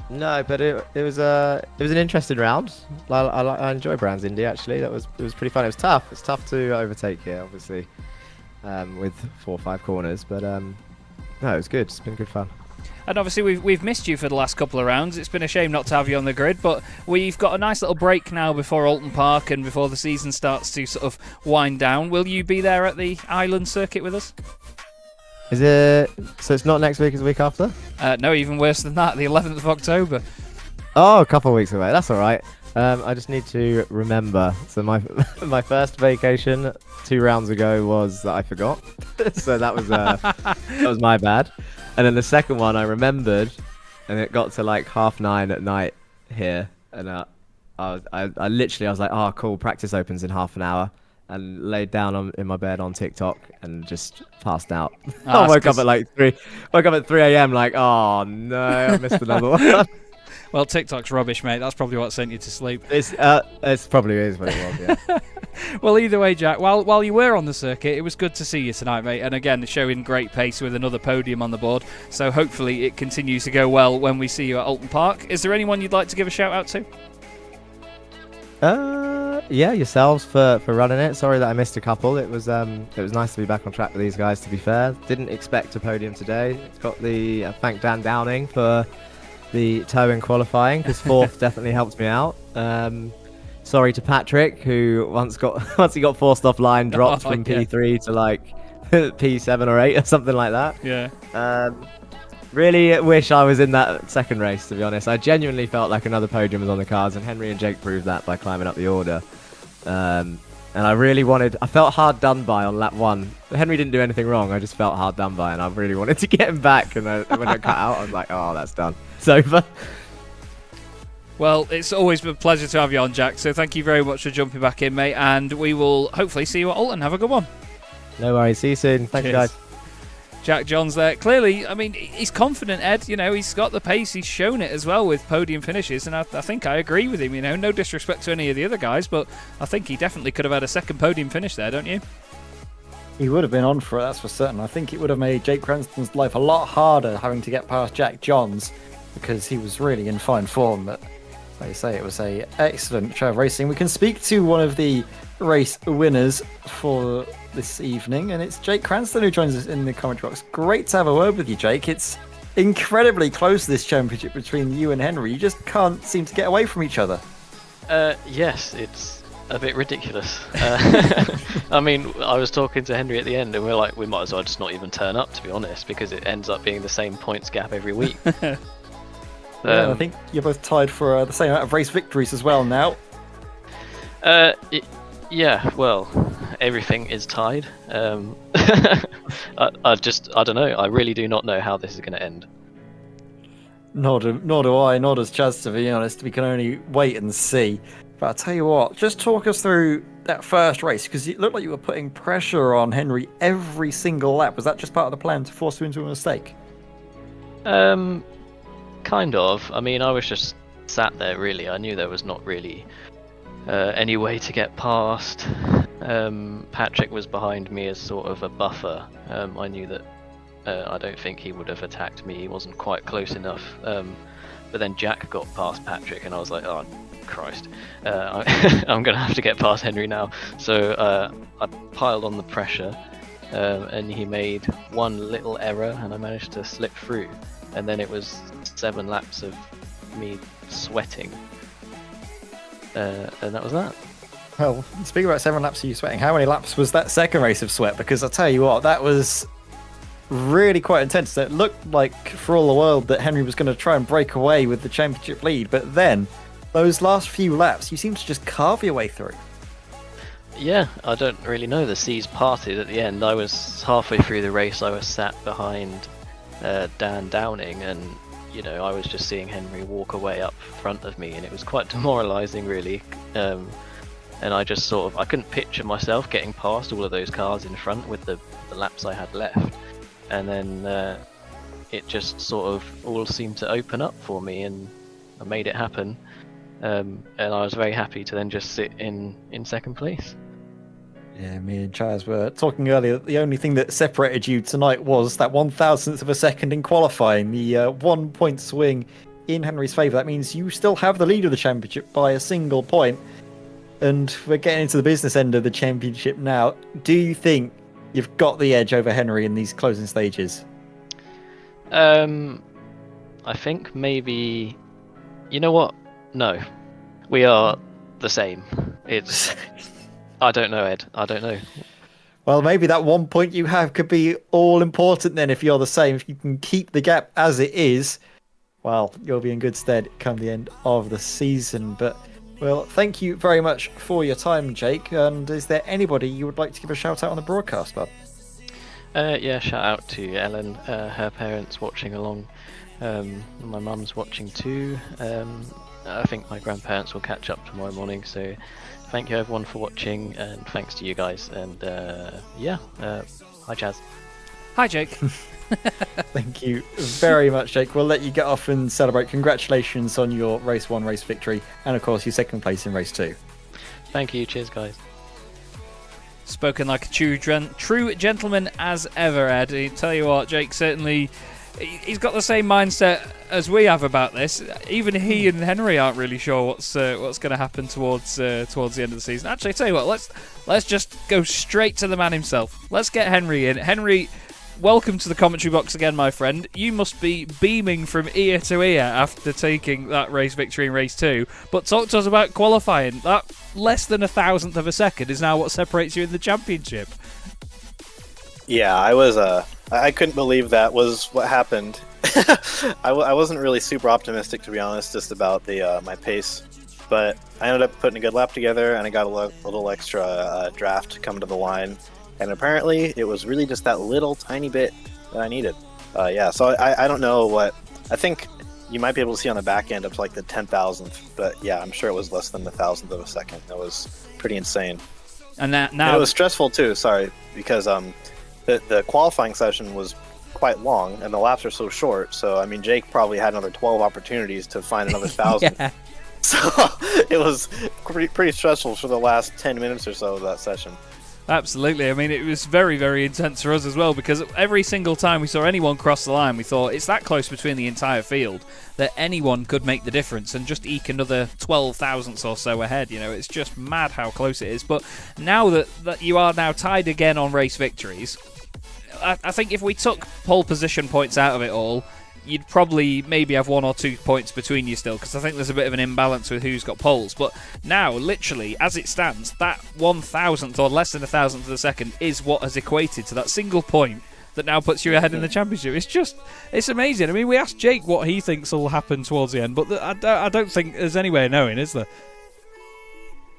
No, but it was an interesting round. I enjoy Brands Indy, actually. It was pretty fun. It was tough. It's tough to overtake here, obviously, with 4 or 5 corners. But no, it was good. It's been good fun. And obviously we've missed you for the last couple of rounds. It's been a shame not to have you on the grid, but we've got a nice little break now before Alton Park and before the season starts to sort of wind down. Will you be there at the Island Circuit with us? Is it? So it's not next week, it's the week after? No, even worse than that, the 11th of October. Oh, a couple of weeks away. That's all right. I just need to remember. So my first vacation 2 rounds ago was that I forgot. So that was my bad. And then the second one I remembered, and it got to 9:30 at night here, and I literally was like, oh cool, practice opens in half an hour, and laid down in my bed on TikTok and just passed out. I woke up at 3 a.m. oh no, I missed another one. Well, TikTok's rubbish, mate. That's probably what sent you to sleep. It's probably is what it was, yeah. Well, either way, Jack, while you were on the circuit, it was good to see you tonight, mate. And again, showing great pace with another podium on the board. So hopefully it continues to go well when we see you at Alton Park. Is there anyone you'd like to give a shout out to? Yeah, yourselves for running it. Sorry that I missed a couple. It was nice to be back on track with these guys, to be fair. Didn't expect a podium today. Got the thank Dan Downing for the towing qualifying, because fourth definitely helped me out. Sorry to Patrick, who once he got forced offline, dropped from P3 to like P7 or 8 or something like that. Yeah. Really wish I was in that second race, to be honest. I genuinely felt like another podium was on the cards, and Henry and Jake proved that by climbing up the order. And I felt hard done by on lap 1. Henry didn't do anything wrong, I just felt hard done by, and I really wanted to get him back, and when I cut out, I was like, oh, that's done. It's over. Well, it's always been a pleasure to have you on, Jack, so thank you very much for jumping back in, mate, and we will hopefully see you at Alton. Have a good one. No worries, see you soon. Thanks, guys. Jack Johns there. Clearly, I mean, he's confident, Ed. You know, he's got the pace. He's shown it as well with podium finishes, and I think I agree with him. You know, no disrespect to any of the other guys, but I think he definitely could have had a second podium finish there, don't you? He would have been on for it, that's for certain. I think it would have made Jake Cranston's life a lot harder having to get past Jack Johns, because he was really in fine form. But like I say, it was a excellent show of racing. We can speak to one of the race winners for this evening, and it's Jake Cranston who joins us in the commentary box. Great to have a word with you, Jake. It's incredibly close, this championship between you and Henry. You just can't seem to get away from each other. Yes, it's a bit ridiculous. I mean, I was talking to Henry at the end, and we're like, we might as well just not even turn up, to be honest, because it ends up being the same points gap every week. I think you're both tied for the same amount of race victories as well now. Yeah, well, everything is tied. I don't know. I really do not know how this is going to end. Nor do I, nor does Chaz, to be honest. We can only wait and see. But I'll tell you what, just talk us through that first race, because it looked like you were putting pressure on Henry every single lap. Was that just part of the plan to force him into a mistake? Kind of. I mean, I was just sat there, really. I knew there was not really any way to get past. Patrick was behind me as sort of a buffer. I knew that I don't think he would have attacked me. He wasn't quite close enough. But then Jack got past Patrick, and I was like, oh, Christ. I'm going to have to get past Henry now. So I piled on the pressure, and he made one little error, and I managed to slip through. And then it was 7 laps of me sweating. And that was that. Well, speaking about 7 laps of you sweating, how many laps was that second race of sweat? Because I'll tell you what, that was really quite intense. It looked like, for all the world, that Henry was going to try and break away with the championship lead. But then, those last few laps, you seemed to just carve your way through. Yeah, I don't really know. The seas parted at the end. I was halfway through the race. I was sat behind Dan Downing, and you know, I was just seeing Henry walk away up front of me, and it was quite demoralising, really. And I just I couldn't picture myself getting past all of those cars in front with the laps I had left. And then it just sort of all seemed to open up for me, and I made it happen. And I was very happy to then just sit in second place. Yeah, me and Chaz were talking earlier that the only thing that separated you tonight was that 1,000th of a second in qualifying, the 1 point swing in Henry's favour. That means you still have the lead of the championship by a single point, and we're getting into the business end of the championship now. Do you think you've got the edge over Henry in these closing stages? I think maybe... You know what? No. We are the same. It's... I don't know, Ed. I don't know. Well, maybe that 1 point you have could be all important then if you're the same. If you can keep the gap as it is, well, you'll be in good stead come the end of the season. But, well, thank you very much for your time, Jake. And is there anybody you would like to give a shout out on the broadcast, bud? Yeah, shout out to Ellen, her parents watching along. My mum's watching too. I think my grandparents will catch up tomorrow morning, so thank you everyone for watching, and thanks to you guys. And hi Chaz. Hi Jake. Thank you very much, Jake. We'll let you get off and celebrate. Congratulations on your race 1 race victory, and of course your second place in race 2. Thank you. Cheers, guys. Spoken like a true gentleman as ever, Ed. I tell you what, Jake certainly... He's got the same mindset as we have about this. Even he and Henry aren't really sure what's going to happen towards the end of the season. Actually, I tell you what, let's just go straight to the man himself. Let's get Henry in. Henry, welcome to the commentary box again, my friend. You must be beaming from ear to ear after taking that race victory in race 2. But talk to us about qualifying. That less than 1,000th of a second is now what separates you in the championship. Yeah, I couldn't believe that was what happened. I wasn't really super optimistic, to be honest, just about my pace. But I ended up putting a good lap together, and I got a little extra draft coming to the line. And apparently, it was really just that little tiny bit that I needed. So I don't know what... I think you might be able to see on the back end up to like the 10,000th. But yeah, I'm sure it was less than the 1,000th of a second. That was pretty insane. And now and it was stressful too, because... The qualifying session was quite long, and the laps are so short. So, I mean, Jake probably had another 12 opportunities to find another 1,000. Yeah. So, it was pretty stressful for the last 10 minutes or so of that session. Absolutely. I mean, it was very, very intense for us as well, because every single time we saw anyone cross the line, we thought it's that close between the entire field that anyone could make the difference and just eke another 12 thousandths or so ahead. You know, it's just mad how close it is. But now that you are now tied again on race victories, I think if we took pole position points out of it all, you'd probably maybe have 1 or 2 points between you still, because I think there's a bit of an imbalance with who's got poles. But now, literally, as it stands, that 1,000th or less than 1,000th of a second is what has equated to that single point that now puts you ahead in the championship. It's amazing. I mean, we asked Jake what he thinks will happen towards the end, but I don't think there's any way of knowing, is there?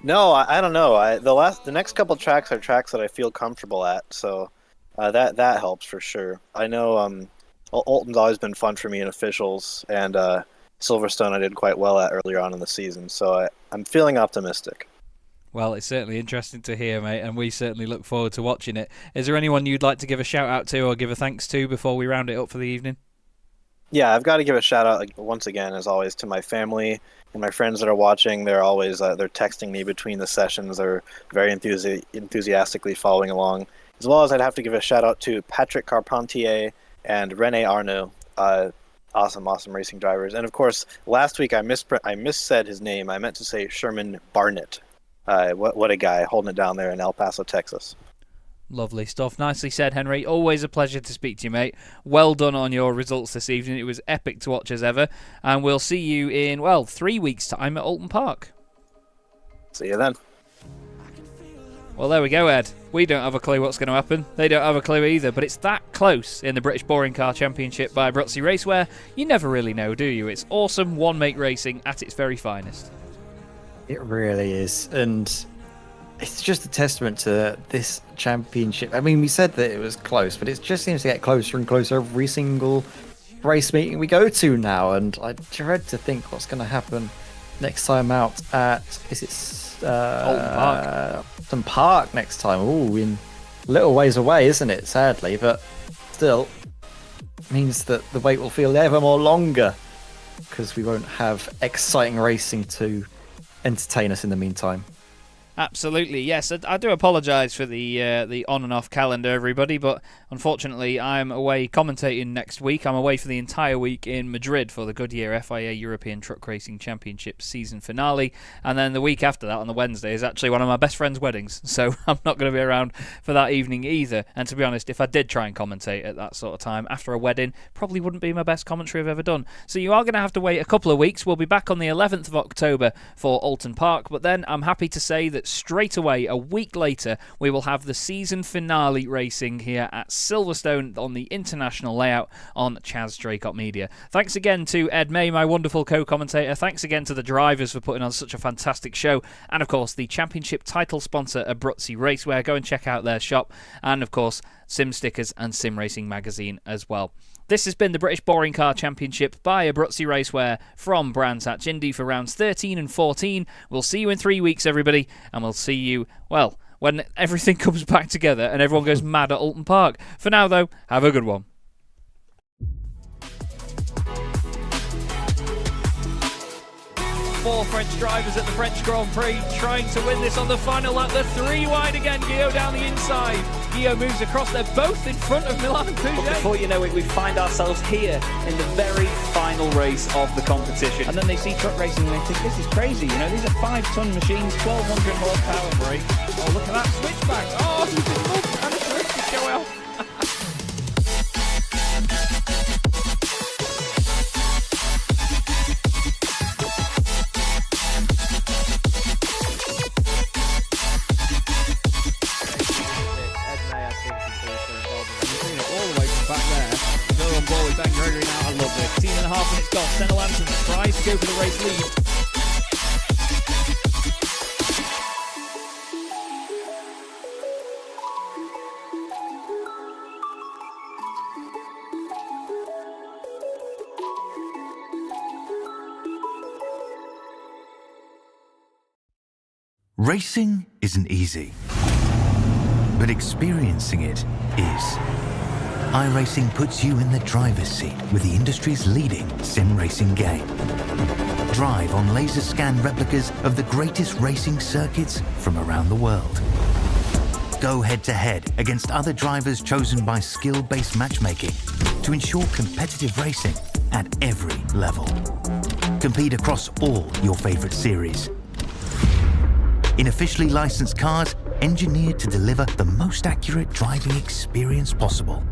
No, I don't know. The next couple tracks are tracks that I feel comfortable at, so... that helps for sure. I know Alton's always been fun for me in officials, and Silverstone I did quite well at earlier on in the season, so I'm feeling optimistic. Well, it's certainly interesting to hear, mate, and we certainly look forward to watching it. Is there anyone you'd like to give a shout out to or give a thanks to before we round it up for the evening? Yeah, I've got to give a shout out once again, as always, to my family and my friends that are watching. They're always they're texting me between the sessions. They're very enthusiastically following along. As well as I'd have to give a shout out to Patrick Carpentier and Rene Arnaud, awesome racing drivers. And of course, last week I missaid his name. I meant to say Sherman Barnett. What a guy, holding it down there in El Paso, Texas. Lovely stuff. Nicely said, Henry. Always a pleasure to speak to you, mate. Well done on your results this evening. It was epic to watch as ever. And we'll see you in, 3 weeks' time at Alton Park. See you then. Well, there we go, Ed. We don't have a clue what's going to happen. They don't have a clue either, but it's that close in the British Boring Car Championship by Abruzzi Racewear. You never really know, do you? It's awesome one-make racing at its very finest. It really is, and it's just a testament to this championship. I mean, we said that it was close, but it just seems to get closer and closer every single race meeting we go to now, and I dread to think what's going to happen next time out at... Alton Park next time. Ooh, in a little ways away, isn't it? Sadly, but still means that the wait will feel ever more longer because we won't have exciting racing to entertain us in the meantime. Absolutely, yes. I do apologise for the on and off calendar, everybody, but unfortunately I'm away commentating next week. I'm away for the entire week in Madrid for the Goodyear FIA European Truck Racing Championship season finale, and then the week after that, on the Wednesday, is actually one of my best friend's weddings, so I'm not going to be around for that evening either. And to be honest, if I did try and commentate at that sort of time after a wedding, probably wouldn't be my best commentary I've ever done. So you are going to have to wait a couple of weeks. We'll be back on the 11th of October for Alton Park, but then I'm happy to say that straight away, a week later, we will have the season finale racing here at Silverstone on the international layout on Chaz Draycott Media. Thanks again to Ed May, my wonderful co-commentator. Thanks again to the drivers for putting on such a fantastic show. And of course, the championship title sponsor, Abruzzi Racewear. Go and check out their shop. And of course, Sim Stickers and Sim Racing Magazine as well. This has been the British Boring Car Championship by Abruzzi Racewear from Brands Hatch Indy for rounds 13 and 14. We'll see you in 3 weeks, everybody, and we'll see you, when everything comes back together and everyone goes mad at Alton Park. For now, though, have a good one. 4 French drivers at the French Grand Prix trying to win this on the final lap. The 3 wide again, Guillaume down the inside. Guillaume moves across, they're both in front of Milan and But Pouget. before you know it, we find ourselves here in the very final race of the competition. And then they see truck racing and they think, this is crazy, you know, these are 5-ton machines, 1200 horsepower brake. Oh, look at that switchback. Oh, he's been moved and it's ready to show off. Ben Gregory now, I love it. 18.5 minutes gone. Senna Lanson tries to go for the race lead. Racing isn't easy, but experiencing it is. iRacing puts you in the driver's seat with the industry's leading sim racing game. Drive on laser scan replicas of the greatest racing circuits from around the world. Go head to head against other drivers chosen by skill-based matchmaking to ensure competitive racing at every level. Compete across all your favorite series. In officially licensed cars, engineered to deliver the most accurate driving experience possible.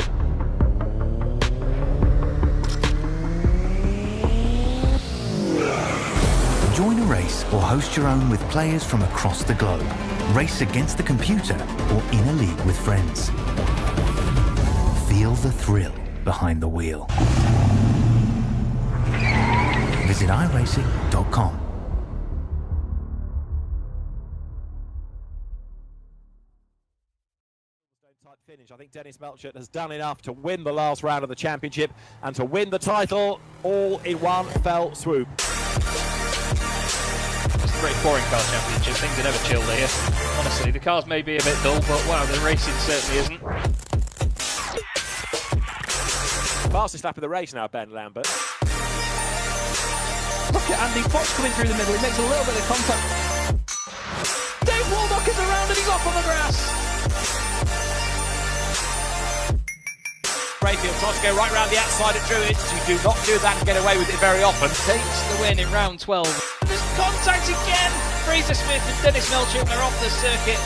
Join a race or host your own with players from across the globe. Race against the computer or in a league with friends. Feel the thrill behind the wheel. Visit iRacing.com. Finish. I think Dennis Melchett has done enough to win the last round of the championship and to win the title all in one fell swoop. It's a great touring car championship. Things are never chilled here. Honestly, the cars may be a bit dull, but wow, the racing certainly isn't. Fastest lap of the race now, Ben Lambert. Look at Andy Fox coming through the middle. He makes a little bit of contact. Dave Waldock is around and he's off on the grass. Rayfield tries to go right round the outside at Druids. You do not do that and get away with it very often. Takes the win in round 12. There's contact again. Fraser Smith and Dennis Melchett are off the circuit.